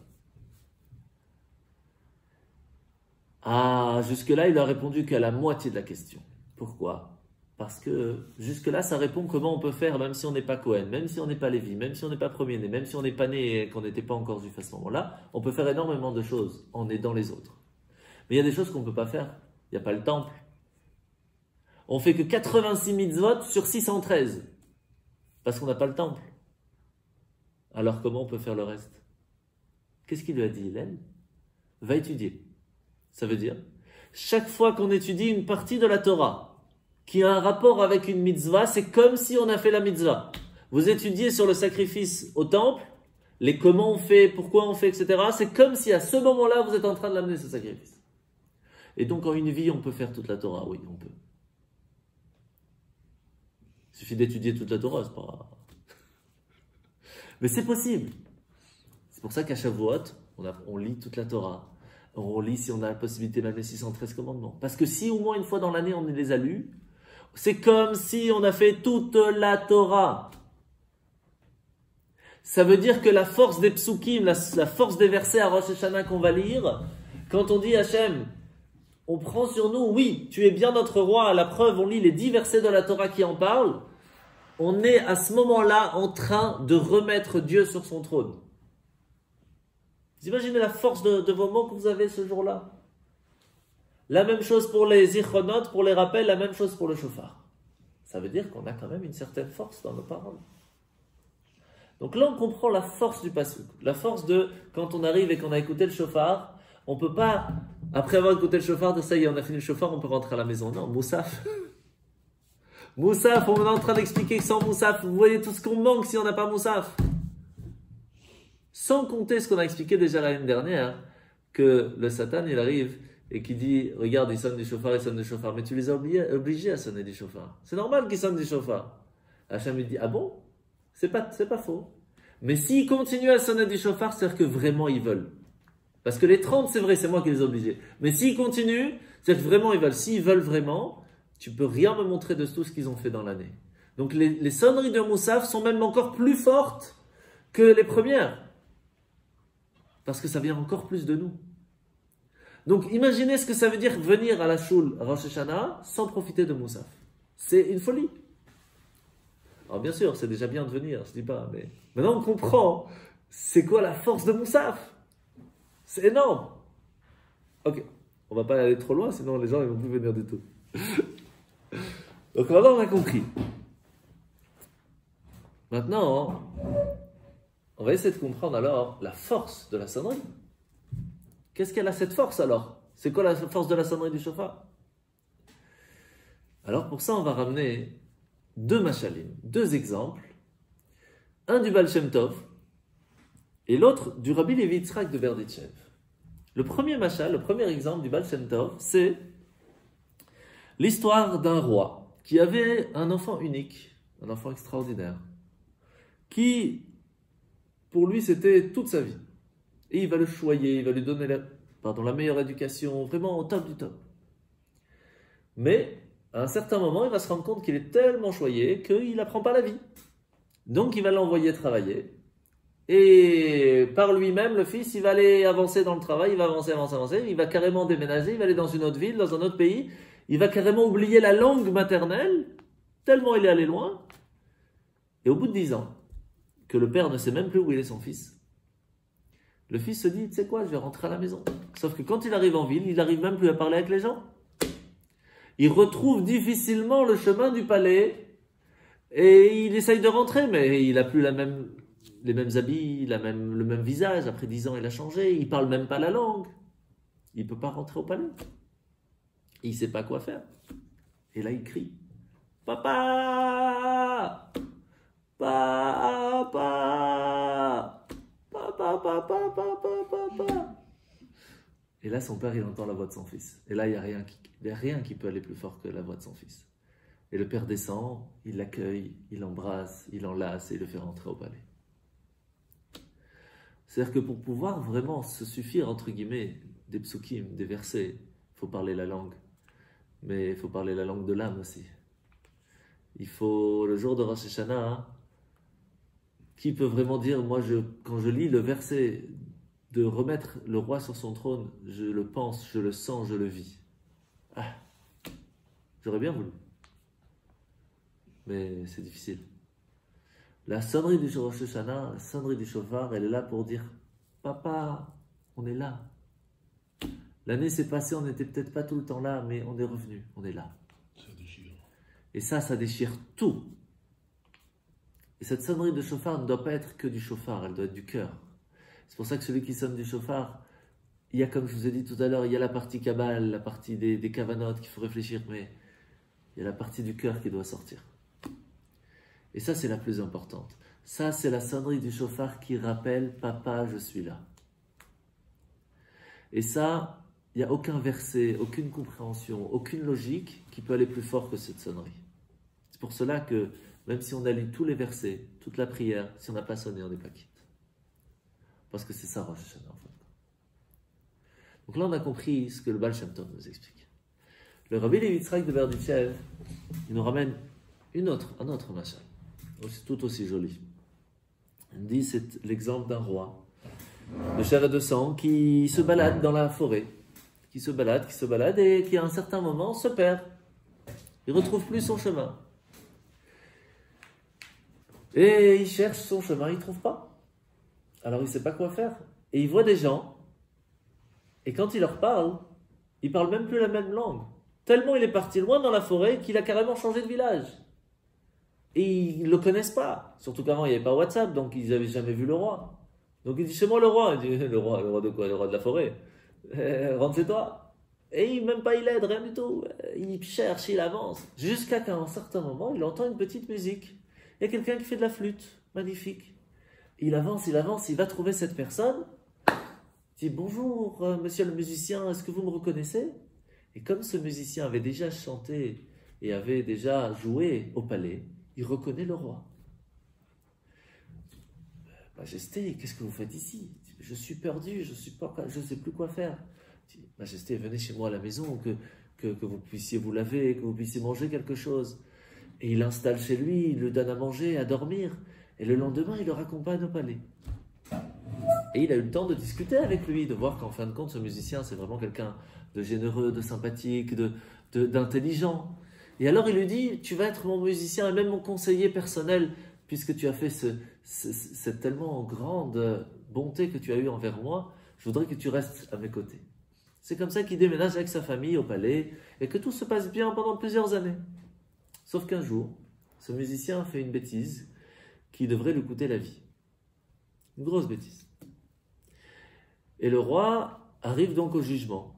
A: Ah, jusque-là, il a répondu qu'à la moitié de la question. Pourquoi? Parce que jusque-là, ça répond comment on peut faire, même si on n'est pas Cohen, même si on n'est pas Lévi, même si on n'est pas premier-né, même si on n'est pas né et qu'on n'était pas encore juif à ce moment-là, on peut faire énormément de choses en aidant les autres. Mais il y a des choses qu'on ne peut pas faire. Il n'y a pas le temple. On fait que 86 mitzvot sur 613. Parce qu'on n'a pas le temple. Alors comment on peut faire le reste? Qu'est-ce qu'il lui a dit, Hillel? Va étudier. Ça veut dire, chaque fois qu'on étudie une partie de la Torah, qui a un rapport avec une mitzvah, c'est comme si on a fait la mitzvah. Vous étudiez sur le sacrifice au temple, les comment on fait, pourquoi on fait, etc. C'est comme si à ce moment-là, vous êtes en train de l'amener ce sacrifice. Et donc en une vie, on peut faire toute la Torah. Oui, on peut. Il suffit d'étudier toute la Torah, c'est pas... Mais c'est possible. C'est pour ça qu'à Shavuot, on lit toute la Torah. On lit si on a la possibilité même les 613 commandements. Parce que si au moins une fois dans l'année on les a lus, c'est comme si on a fait toute la Torah. Ça veut dire que la force des psukim, la force des versets à Rosh Hashanah qu'on va lire, quand on dit Hachem, on prend sur nous, oui, tu es bien notre roi, à la preuve, on lit les 10 versets de la Torah qui en parlent, on est à ce moment-là en train de remettre Dieu sur son trône. Vous imaginez la force de vos mots que vous avez ce jour-là? La même chose pour les zichronot, pour les rappels, la même chose pour le shofar. Ça veut dire qu'on a quand même une certaine force dans nos paroles. Donc là, on comprend la force du pasuk. La force de, quand on arrive et qu'on a écouté le shofar, on ne peut pas, après avoir écouté le shofar, de ça y est, on a fini le shofar, on peut rentrer à la maison. Non, moussaf. Moussaf, on est en train d'expliquer que sans Moussaf, vous voyez tout ce qu'on manque si on n'a pas Moussaf. Sans compter ce qu'on a expliqué déjà l'année dernière, que le Satan, il arrive et qui dit, regarde, ils sonnent du chauffard, mais tu les as obligés à sonner du chauffard. C'est normal qu'ils sonnent du chauffard. Hachem, il dit, ah bon? C'est pas faux. Mais s'ils continuent à sonner du chauffard, c'est-à-dire que vraiment ils veulent. Parce que les 30, c'est vrai, c'est moi qui les ai obligés. Mais s'ils continuent, c'est-à-dire que vraiment ils veulent. S'ils veulent vraiment, tu peux rien me montrer de tout ce qu'ils ont fait dans l'année. Donc les sonneries de Moussaf sont même encore plus fortes que les premières. Parce que ça vient encore plus de nous. Donc imaginez ce que ça veut dire venir à la choule à Rosh Hashanah sans profiter de Moussaf. C'est une folie. Alors bien sûr, c'est déjà bien de venir, je dis pas, mais maintenant on comprend c'est quoi la force de Moussaf. C'est énorme. Ok, on va pas aller trop loin, sinon les gens ils vont plus venir du tout. Donc maintenant on a compris. Maintenant, on va essayer de comprendre alors la force de la sonnerie. Qu'est-ce qu'elle a cette force alors? C'est quoi la force de la sonnerie du chauffard? Alors pour ça, on va ramener deux machalim, deux exemples. Un du Baal Shem Tov et l'autre du Rabbi Levi Yitzhak de Berditchev. Le premier machal, le premier exemple du Baal Shem Tov, c'est l'histoire d'un roi qui avait un enfant unique, un enfant extraordinaire, qui, pour lui, c'était toute sa vie. Et il va le choyer, il va lui donner la meilleure éducation, vraiment au top du top. Mais, à un certain moment, il va se rendre compte qu'il est tellement choyé qu'il n'apprend pas la vie. Donc, il va l'envoyer travailler. Et par lui-même, le fils, il va aller avancer dans le travail, il va avancer, il va carrément déménager, il va aller dans une autre ville, dans un autre pays. Il va carrément oublier la langue maternelle, tellement il est allé loin. Et au bout de 10 ans, que le père ne sait même plus où il est son fils, le fils se dit, tu sais quoi, je vais rentrer à la maison. Sauf que quand il arrive en ville, il n'arrive même plus à parler avec les gens. Il retrouve difficilement le chemin du palais et il essaye de rentrer, mais il n'a plus les mêmes habits, le même visage. Après 10 ans, il a changé, il ne parle même pas la langue. Il ne peut pas rentrer au palais. Il ne sait pas quoi faire. Et là, il crie, « Papa! Papa! Papa, papa, papa, papa. » Et là, son père, il entend la voix de son fils. Et là, il n'y a rien qui peut aller plus fort que la voix de son fils. Et le père descend, il l'accueille, il l'embrasse, il l'enlace et il le fait rentrer au palais. C'est-à-dire que pour pouvoir vraiment se suffire, entre guillemets, des psukim, des versets, il faut parler la langue. Mais il faut parler la langue de l'âme aussi. Il faut, le jour de Rosh Hashanah, qui peut vraiment dire, moi, quand je lis le verset de remettre le roi sur son trône, je le pense, je le sens, je le vis. Ah, j'aurais bien voulu. Mais c'est difficile. La sonnerie du Rosh Hashanah, la sonnerie du shofar, elle est là pour dire, papa, on est là. L'année s'est passée, on n'était peut-être pas tout le temps là, mais on est revenu, on est là.
C: Ça déchire.
A: Et ça déchire tout. Et cette sonnerie de chauffard ne doit pas être que du chauffard, elle doit être du cœur. C'est pour ça que celui qui sonne du chauffard, il y a, comme je vous ai dit tout à l'heure, il y a la partie Kabbale, la partie des kavanotes qu'il faut réfléchir, mais il y a la partie du cœur qui doit sortir. Et ça, c'est la plus importante. Ça, c'est la sonnerie du chauffard qui rappelle « Papa, je suis là ». Et ça, il n'y a aucun verset, aucune compréhension, aucune logique qui peut aller plus fort que cette sonnerie. C'est pour cela que, même si on a lu tous les versets, toute la prière, si on n'a pas sonné, on n'est pas quitte. Parce que c'est ça, Rosh Hashanah, en fait. Donc là, on a compris ce que le Baal Shem Tov nous explique. Le Rabbi Levi Yitzhak de Berditchev, il nous ramène un autre machal, tout aussi joli. Il dit, c'est l'exemple d'un roi de chair et de sang qui se balade dans la forêt, qui se balade et qui à un certain moment se perd. Il ne retrouve plus son chemin. Et il cherche son chemin, il ne trouve pas. Alors il ne sait pas quoi faire. Et il voit des gens, et quand il leur parle, ils ne parlent même plus la même langue. Tellement il est parti loin dans la forêt qu'il a carrément changé de village. Et ils ne le connaissent pas. Surtout qu'avant il n'y avait pas WhatsApp, donc ils n'avaient jamais vu le roi. Donc il dit, chez moi le roi. Il dit, le roi de quoi? Le roi de la forêt. Rentre chez toi. Et même pas il aide, rien du tout. Il cherche, il avance. Jusqu'à qu'à un certain moment, il entend une petite musique. Il y a quelqu'un qui fait de la flûte. Magnifique. Il avance, il va trouver cette personne. Il dit, bonjour, monsieur le musicien, est-ce que vous me reconnaissez? Et comme ce musicien avait déjà chanté et avait déjà joué au palais, il reconnaît le roi. Majesté, qu'est-ce que vous faites ici? Je suis perdu, je ne sais plus quoi faire. Majesté, venez chez moi à la maison, que vous puissiez vous laver, que vous puissiez manger quelque chose. Et il l'installe chez lui, il lui donne à manger, à dormir. Et le lendemain, il le raccompagne au palais. Et il a eu le temps de discuter avec lui, de voir qu'en fin de compte, ce musicien, c'est vraiment quelqu'un de généreux, de sympathique, d'intelligent. Et alors il lui dit, tu vas être mon musicien et même mon conseiller personnel, puisque tu as fait cette tellement grande bonté que tu as eue envers moi, je voudrais que tu restes à mes côtés. C'est comme ça qu'il déménage avec sa famille au palais et que tout se passe bien pendant plusieurs années. Sauf qu'un jour, ce musicien fait une bêtise qui devrait lui coûter la vie. Une grosse bêtise. Et le roi arrive donc au jugement.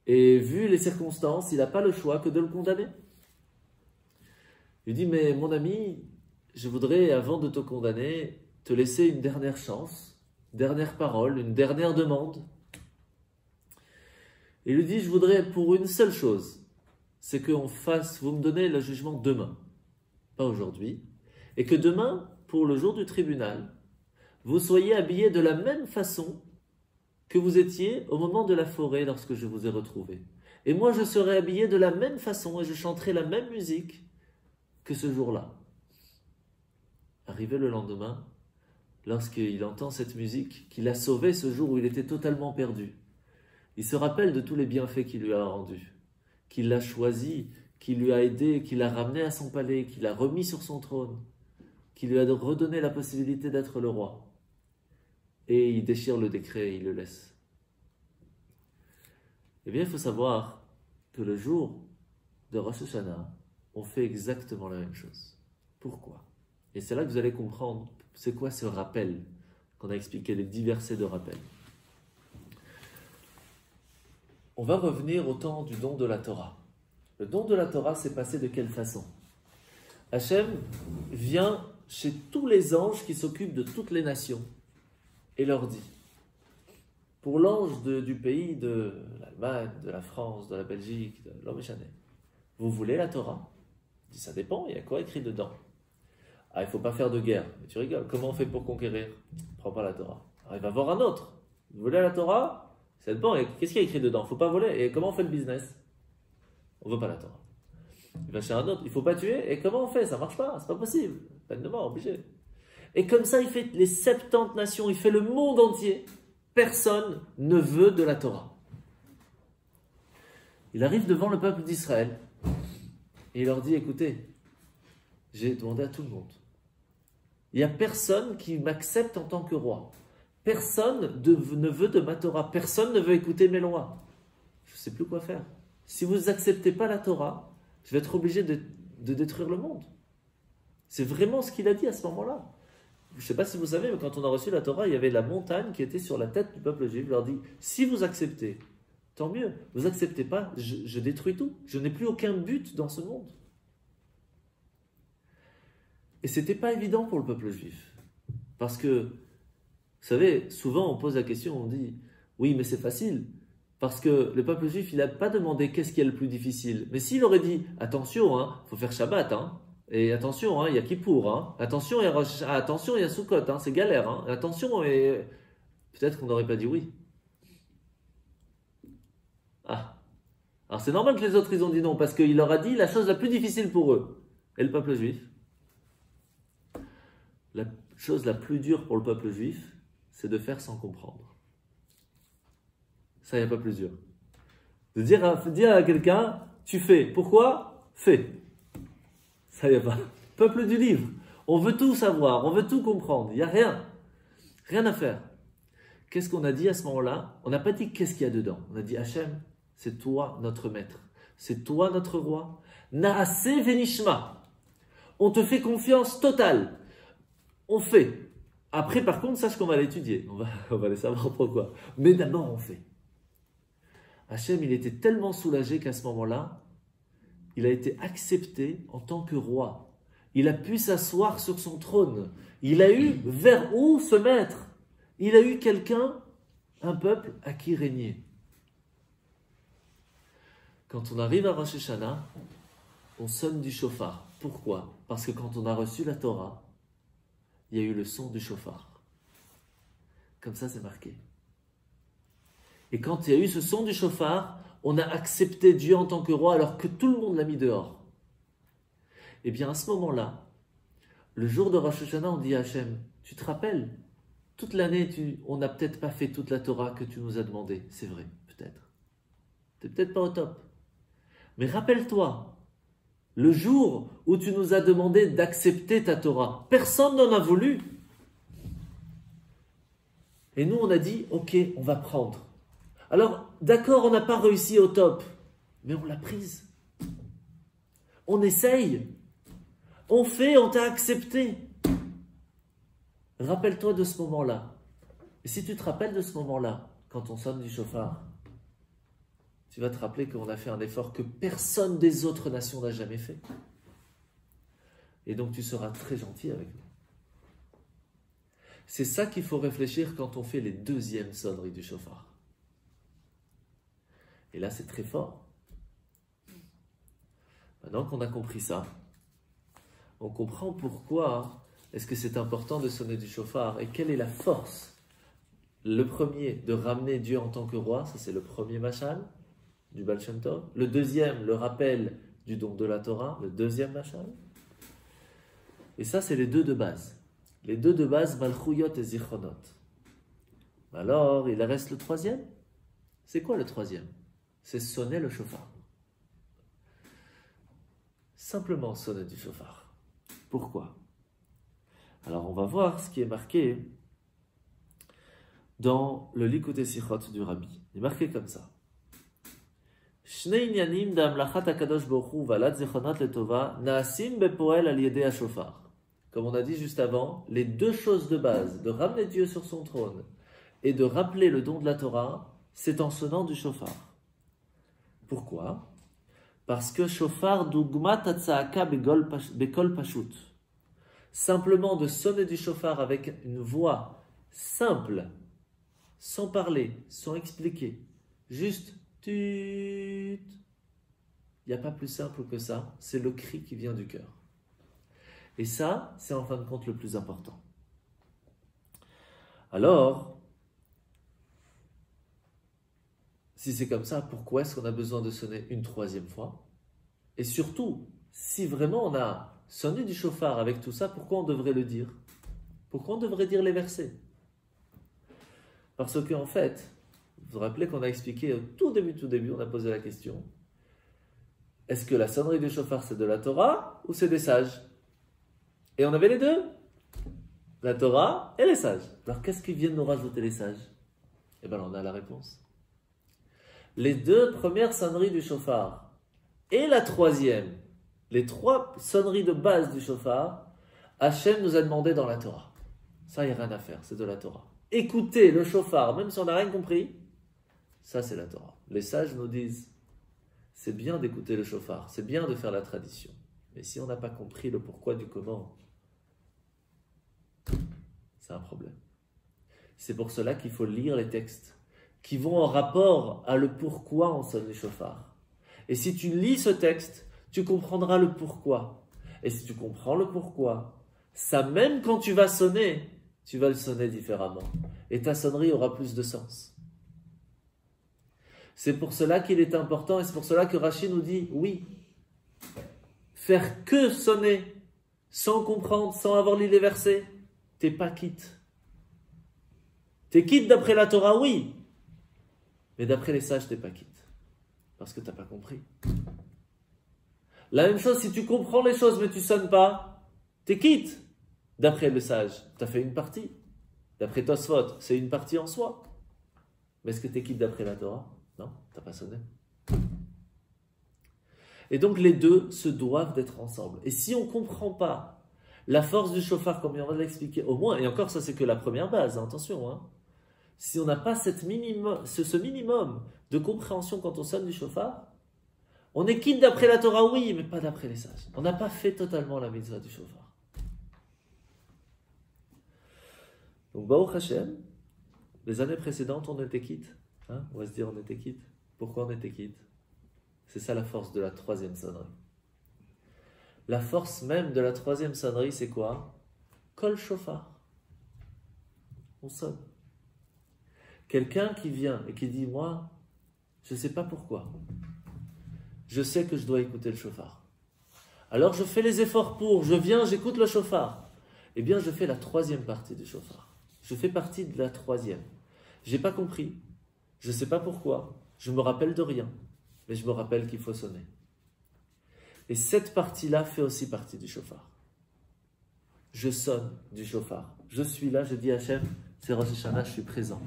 A: Et vu les circonstances, il n'a pas le choix que de le condamner. Il dit, mais mon ami, je voudrais, avant de te condamner, te laisser une dernière chance, une dernière parole, une dernière demande. Il lui dit, je voudrais pour une seule chose, c'est qu'on fasse, vous me donnez le jugement demain, pas aujourd'hui, et que demain, pour le jour du tribunal, vous soyez habillés de la même façon que vous étiez au moment de la forêt lorsque je vous ai retrouvé. Et moi, je serai habillé de la même façon et je chanterai la même musique que ce jour-là. Arrivé le lendemain, lorsqu'il entend cette musique, qu'il a sauvé ce jour où il était totalement perdu, il se rappelle de tous les bienfaits qu'il lui a rendus, qu'il l'a choisi, qu'il lui a aidé, qu'il l'a ramené à son palais, qu'il l'a remis sur son trône, qu'il lui a redonné la possibilité d'être le roi. Et il déchire le décret et il le laisse. Eh bien, il faut savoir que le jour de Rosh Hashanah, on fait exactement la même chose. Pourquoi? Et c'est là que vous allez comprendre c'est quoi ce rappel qu'on a expliqué, les 10 versets de rappel. On va revenir au temps du don de la Torah. Le don de la Torah s'est passé de quelle façon? Hachem vient chez tous les anges qui s'occupent de toutes les nations et leur dit, pour l'ange du pays de l'Allemagne, de la France, de la Belgique, de l'homme échané, vous voulez la Torah? Il dit, ça dépend, il y a quoi écrit dedans? Ah, il ne faut pas faire de guerre. Mais tu rigoles, comment on fait pour conquérir? Prends pas la Torah. Alors il va voir un autre. Vous voulez la Torah? C'est bon, et qu'est-ce qu'il y a écrit dedans? Il ne faut pas voler. Et comment on fait le business? On ne veut pas la Torah. Il va chez un autre. Il ne faut pas tuer. Et comment on fait? Ça ne marche pas, c'est pas possible. Peine de mort, obligé. Et comme ça, il fait les 70 nations, il fait le monde entier. Personne ne veut de la Torah. Il arrive devant le peuple d'Israël et il leur dit, écoutez, j'ai demandé à tout le monde. Il n'y a personne qui m'accepte en tant que roi. Personne ne veut de ma Torah. Personne ne veut écouter mes lois. Je ne sais plus quoi faire. Si vous n'acceptez pas la Torah, je vais être obligé de détruire le monde. C'est vraiment ce qu'il a dit à ce moment-là. Je ne sais pas si vous savez, mais quand on a reçu la Torah, il y avait la montagne qui était sur la tête du peuple juif. Il leur dit, si vous acceptez, tant mieux. Vous acceptez pas, je détruis tout. Je n'ai plus aucun but dans ce monde. Et ce n'était pas évident pour le peuple juif. Parce que, vous savez, souvent on pose la question, on dit, oui, mais c'est facile. Parce que le peuple juif, il n'a pas demandé qu'est-ce qui est le plus difficile. Mais s'il aurait dit, attention, il faut faire Shabbat, et attention, il y a Kippour, attention, il y a Sukkot, c'est galère, attention, et peut-être qu'on n'aurait pas dit oui. Ah, alors c'est normal que les autres, ils ont dit non, parce qu'il leur a dit la chose la plus difficile pour eux. Et le peuple juif, la chose la plus dure pour le peuple juif, c'est de faire sans comprendre. Ça, il n'y a pas plus dur. De dire à quelqu'un, tu fais. Pourquoi? Fais. Ça, il n'y a pas. Peuple du livre. On veut tout savoir, on veut tout comprendre. Il n'y a rien. Rien à faire. Qu'est-ce qu'on a dit à ce moment-là? On n'a pas dit qu'est-ce qu'il y a dedans. On a dit, Hachem, c'est toi notre maître. C'est toi notre roi. Naase venishma. On te fait confiance totale. On fait. Après, par contre, sache qu'on va l'étudier. On va aller savoir pourquoi. Mais d'abord, on fait. Hachem, il était tellement soulagé qu'à ce moment-là, il a été accepté en tant que roi. Il a pu s'asseoir sur son trône. Il a eu vers où se mettre. Il a eu quelqu'un, un peuple à qui régner. Quand on arrive à Rosh Hashanah, on sonne du shofar. Pourquoi? Parce que quand on a reçu la Torah, il y a eu le son du shofar. Comme ça, c'est marqué. Et quand il y a eu ce son du shofar, on a accepté Dieu en tant que roi alors que tout le monde l'a mis dehors. Et bien à ce moment-là, le jour de Rosh Hashanah, on dit à Hachem, tu te rappelles, toute l'année, on n'a peut-être pas fait toute la Torah que tu nous as demandé. C'est vrai, peut-être. Tu n'es peut-être pas au top. Mais rappelle-toi, le jour où tu nous as demandé d'accepter ta Torah, personne n'en a voulu. Et nous, on a dit, ok, on va prendre. Alors, d'accord, on n'a pas réussi au top, mais on l'a prise. On essaye. On fait, on t'a accepté. Rappelle-toi de ce moment-là. Et si tu te rappelles de ce moment-là, quand on sonne du shofar, tu vas te rappeler qu'on a fait un effort que personne des autres nations n'a jamais fait. Et donc tu seras très gentil avec nous. C'est ça qu'il faut réfléchir quand on fait les deuxièmes sonneries du shofar. Et là, c'est très fort. Maintenant qu'on a compris ça, on comprend pourquoi est-ce que c'est important de sonner du shofar et quelle est la force. Le premier, de ramener Dieu en tant que roi, ça c'est le premier mashal du Baal Shem Tov. Le deuxième, le rappel du don de la Torah, le deuxième mashal. Et ça, c'est les deux de base. Les deux de base, Malchuyot et Zichronot. Alors, il reste le troisième. C'est quoi le troisième? C'est sonner le shofar. Simplement sonner du shofar. Pourquoi? Alors, on va voir ce qui est marqué dans le Likutei Sichot du Rabbi. Il est marqué comme ça. Shnei inyanim d'amlachat hakadosh baruch hu v'alat zichronot letova naasim bepoel al yedei hashofar. Comme on a dit juste avant, les deux choses de base, de ramener Dieu sur son trône et de rappeler le don de la Torah, c'est en sonnant du shofar. Pourquoi? Parce que shofar dugmat hatzaaka bekol pashut. Simplement de sonner du shofar avec une voix simple, sans parler, sans expliquer, juste tut. Il n'y a pas plus simple que ça, c'est le cri qui vient du cœur. Et ça, c'est en fin de compte le plus important. Alors, si c'est comme ça, pourquoi est-ce qu'on a besoin de sonner une troisième fois? Et surtout, si vraiment on a sonné du shofar avec tout ça, pourquoi on devrait le dire? Pourquoi on devrait dire les versets? Parce qu'en fait, vous vous rappelez qu'on a expliqué au tout début, on a posé la question, est-ce que la sonnerie du shofar c'est de la Torah ou c'est des sages? Et on avait les deux, la Torah et les sages. Alors qu'est-ce qu'ils viennent nous rajouter les sages? Eh bien on a la réponse. Les deux premières sonneries du shofar et la troisième, les trois sonneries de base du shofar, Hachem nous a demandé dans la Torah. Ça, il n'y a rien à faire, c'est de la Torah. Écoutez le shofar, même si on n'a rien compris, ça c'est la Torah. Les sages nous disent, c'est bien d'écouter le shofar, c'est bien de faire la tradition. Mais si on n'a pas compris le pourquoi du comment, c'est un problème. C'est pour cela qu'il faut lire les textes qui vont en rapport à le pourquoi on sonne le shofar. Et si tu lis ce texte, tu comprendras le pourquoi. Et si tu comprends le pourquoi, ça même quand tu vas sonner, tu vas le sonner différemment. Et ta sonnerie aura plus de sens. C'est pour cela qu'il est important, et c'est pour cela que Rashi nous dit, oui, faire que sonner, sans comprendre, sans avoir lu les versets, t'es pas quitte. T'es quitte d'après la Torah, oui, mais d'après les sages, t'es pas quitte. Parce que t'as pas compris. La même chose, si tu comprends les choses, mais tu sonnes pas, t'es quitte. D'après le sage, t'as fait une partie. D'après Tosfot, c'est une partie en soi. Mais est-ce que t'es quitte d'après la Torah? Non, t'as pas sonné. Et donc les deux se doivent d'être ensemble. Et si on ne comprend pas la force du shofar, comme on va l'expliquer, au moins, et encore ça c'est que la première base, hein, attention, hein. si on n'a pas ce minimum de compréhension quand on sonne du shofar, on est quitte d'après la Torah, oui, mais pas d'après les sages. On n'a pas fait totalement la mitzvah du shofar. Donc, Baruch Hashem, les années précédentes, on était quitte. Hein, on va se dire, on était quitte. Pourquoi on était quitte? C'est ça la force de la troisième sonnerie. La force même de la troisième sonnerie, c'est quoi? Kol shofar. On sonne. Quelqu'un qui vient et qui dit, moi, je ne sais pas pourquoi. Je sais que je dois écouter le shofar. Alors je fais les efforts pour, je viens, j'écoute le shofar. Eh bien, je fais la troisième partie du shofar. Je fais partie de la troisième. J'ai pas compris. Je ne sais pas pourquoi. Je me rappelle de rien. Mais je me rappelle qu'il faut sonner. Et cette partie-là fait aussi partie du shofar. Je sonne du shofar. Je suis là, je dis à Hachem, c'est Rosh Hashanah, je suis présent.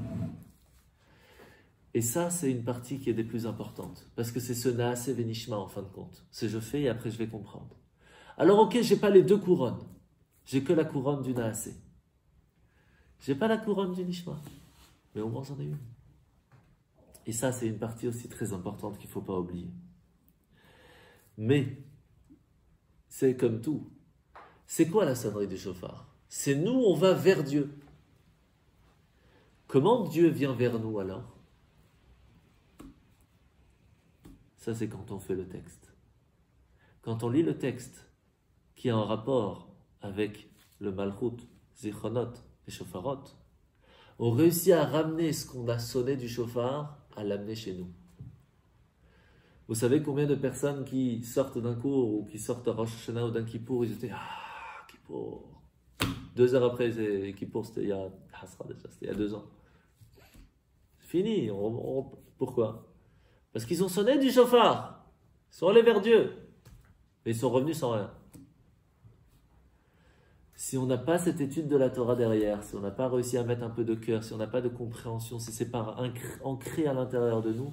A: Et ça, c'est une partie qui est des plus importantes. Parce que c'est ce Naaseh Venishma en fin de compte. C'est je fais et après je vais comprendre. Alors ok, j'ai pas les deux couronnes. J'ai que la couronne du Naaseh. J'ai pas la couronne du Nishma. Mais au moins j'en ai une. Et ça, c'est une partie aussi très importante qu'il ne faut pas oublier. Mais, c'est comme tout. C'est quoi la sonnerie du shofar? C'est nous, on va vers Dieu. Comment Dieu vient vers nous alors? Ça, c'est quand on fait le texte. Quand on lit le texte qui a un rapport avec le Malchut, Zichronot et Shofarot, on réussit à ramener ce qu'on a sonné du shofar, à l'amener chez nous. Vous savez combien de personnes qui sortent d'un cours ou qui sortent à Rosh Hashanah ou d'un Kippour, ils étaient Kippour. 2 heures après, Kippour, c'était il y a Hasra déjà, c'était il y a 2 ans. C'est fini. Pourquoi? Parce qu'ils ont sonné du shofar. Ils sont allés vers Dieu. Et ils sont revenus sans rien. Si on n'a pas cette étude de la Torah derrière, si on n'a pas réussi à mettre un peu de cœur, si on n'a pas de compréhension, si c'est pas ancré à l'intérieur de nous,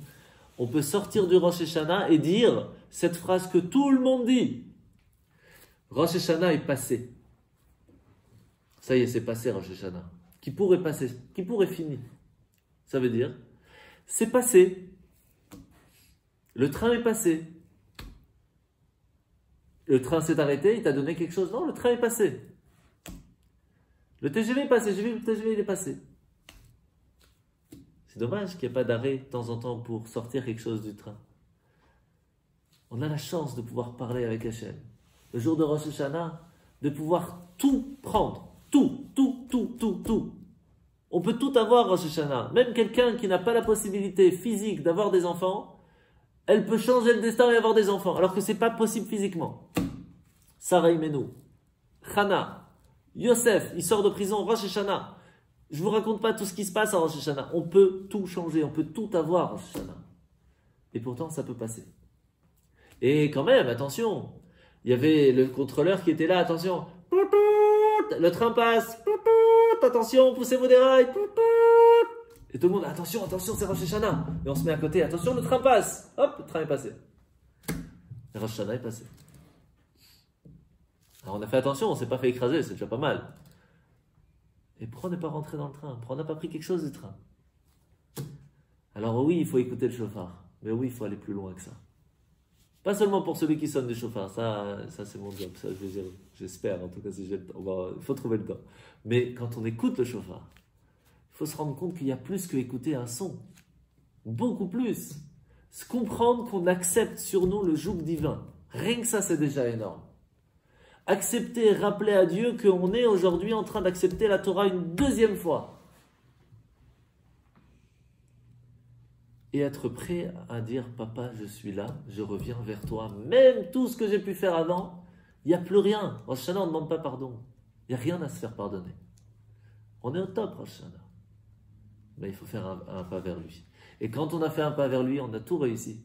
A: on peut sortir du Rosh Hashanah et dire cette phrase que tout le monde dit. Rosh Hashanah est passé. Ça y est, c'est passé Rosh Hashanah. Kippour est passé. Kippour est fini. Ça veut dire, c'est passé. Le train est passé. Le train s'est arrêté, il t'a donné quelque chose. Non, le train est passé. Le TGV est passé, j'ai vu le TGV il est passé. C'est dommage qu'il n'y ait pas d'arrêt de temps en temps pour sortir quelque chose du train. On a la chance de pouvoir parler avec Hachem. Le jour de Rosh Hashanah, de pouvoir tout prendre. Tout. On peut tout avoir Rosh Hashanah. Même quelqu'un qui n'a pas la possibilité physique d'avoir des enfants, elle peut changer le destin et avoir des enfants, alors que ce n'est pas possible physiquement. Sarah Imenu, Chana, Yosef, il sort de prison, Rosh Hashanah. Je ne vous raconte pas tout ce qui se passe à Rosh Hashanah. On peut tout changer, on peut tout avoir à Rosh Hashanah. Et pourtant, ça peut passer. Et quand même, attention, il y avait le contrôleur qui était là, attention. Le train passe. Attention, poussez-vous des rails. Et tout le monde, attention, c'est Rosh Hashanah. Et on se met à côté, attention, le train passe. Hop, le train est passé. Et Rosh Hashanah est passé. Alors on a fait attention, on ne s'est pas fait écraser, c'est déjà pas mal. Et pourquoi on n'est pas rentré dans le train? Pourquoi on n'a pas pris quelque chose du train? Alors oui, il faut écouter le shofar. Mais oui, il faut aller plus loin que ça. Pas seulement pour celui qui sonne du shofar, ça c'est mon job, ça j'espère, en tout cas si j'ai le temps. Il faut trouver le temps. Mais quand on écoute le shofar, il faut se rendre compte qu'il y a plus que écouter un son. Beaucoup plus. Se comprendre qu'on accepte sur nous le joug divin. Rien que ça, c'est déjà énorme. Accepter et rappeler à Dieu qu'on est aujourd'hui en train d'accepter la Torah une deuxième fois. Et être prêt à dire, papa, je suis là, je reviens vers toi. Même tout ce que j'ai pu faire avant, il n'y a plus rien. Rosh Hashanah, on ne demande pas pardon. Il n'y a rien à se faire pardonner. On est au top, Rosh Hashanah. Mais il faut faire un pas vers lui. Et quand on a fait un pas vers lui, on a tout réussi.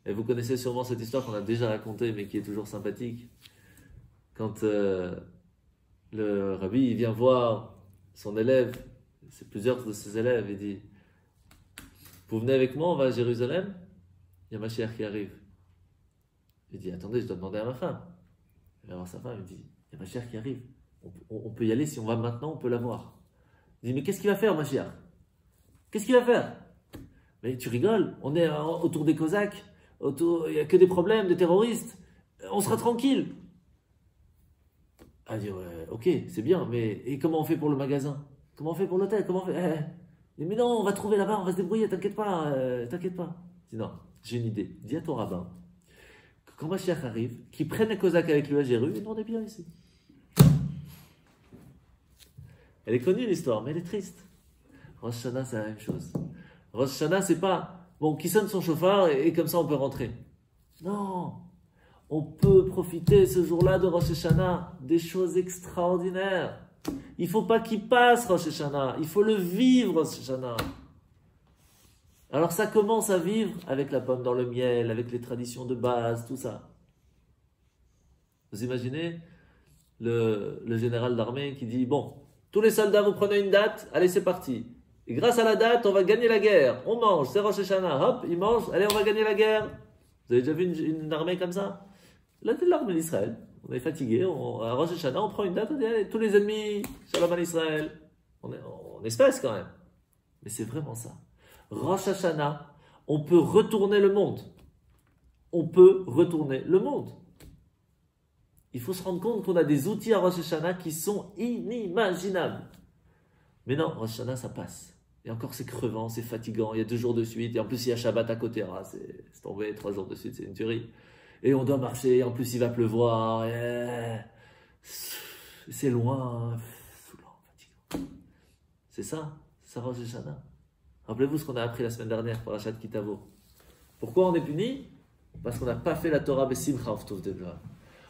A: Et vous connaissez sûrement cette histoire qu'on a déjà racontée, mais qui est toujours sympathique. Quand le rabbi il vient voir son élève, c'est plusieurs de ses élèves, il dit, vous venez avec moi, on va à Jérusalem, il y a Mashiach qui arrive. Il dit, attendez, je dois demander à ma femme. Il va voir sa femme, il dit, il y a Mashiach qui arrive. On peut y aller, si on va maintenant, on peut la voir. Il dit, mais qu'est-ce qu'il va faire, Mashiach? Qu'est-ce qu'il va faire? Mais tu rigoles, on est autour des Cosaques, il n'y a que des problèmes, des terroristes, on sera tranquille. Ah, dit, ouais, ok, c'est bien, mais et comment on fait pour le magasin? Comment on fait pour l'hôtel? Comment on fait? Mais non, on va trouver là-bas, on va se débrouiller, t'inquiète pas, t'inquiète pas. Il dit, non, j'ai une idée, dis à ton rabbin, que quand Mashiach arrive, qu'il prenne les Cosaques avec lui à Jérusalem, et nous on est bien ici. Elle est connue l'histoire, mais elle est triste. Rosh Hashanah, c'est la même chose. Rosh Hashanah, c'est pas, bon, qui sonne son chauffard et comme ça on peut rentrer. Non, on peut profiter ce jour-là de Rosh Hashanah des choses extraordinaires. Il ne faut pas qu'il passe Rosh Hashanah, il faut le vivre Rosh Hashanah. Alors ça commence à vivre avec la pomme dans le miel, avec les traditions de base, tout ça. Vous imaginez le général d'armée qui dit, bon, tous les soldats, vous prenez une date, allez c'est parti. Et grâce à la date, on va gagner la guerre. On mange, c'est Rosh Hashanah, hop, ils mangent, allez on va gagner la guerre. Vous avez déjà vu une armée comme ça? Là, c'est l'armée d'Israël. On est fatigué, à Rosh Hashanah, on prend une date, on dit, allez, tous les ennemis, Shalom à l'Israël. On espèce quand même. Mais c'est vraiment ça. Rosh Hashanah, on peut retourner le monde. On peut retourner le monde. Il faut se rendre compte qu'on a des outils à Rosh Hashanah qui sont inimaginables. Mais non, Rosh Hashanah, ça passe. Et encore, c'est crevant, c'est fatigant. Il y a 2 jours de suite. Et en plus, il y a Shabbat à côté. Ah, c'est tombé, 3 jours de suite, c'est une tuerie. Et on doit marcher. Et en plus, il va pleuvoir. C'est loin. Saoulant, fatigant. C'est ça Rosh Hashanah. Rappelez-vous ce qu'on a appris la semaine dernière par Parashat Kitavo. Pourquoi on est puni? Parce qu'on n'a pas fait la Torah Besimcha Uvtov Devra.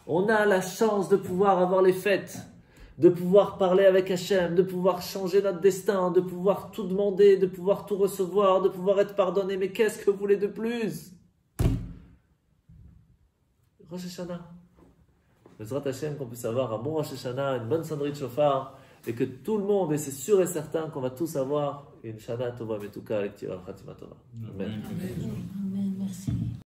A: On a la chance de pouvoir avoir les fêtes, de pouvoir parler avec Hachem, de pouvoir changer notre destin, de pouvoir tout demander, de pouvoir tout recevoir, de pouvoir être pardonné. Mais qu'est-ce que vous voulez de plus? Rosh Hashanah. Bezrat Hachem, qu'on puisse avoir un bon Rosh Hashanah, une bonne sonnerie de chauffard, et que tout le monde, et c'est sûr et certain qu'on va tous avoir une Shana Tova Metuka avec Tira Khatima Tova. Amen.
B: Amen. Merci.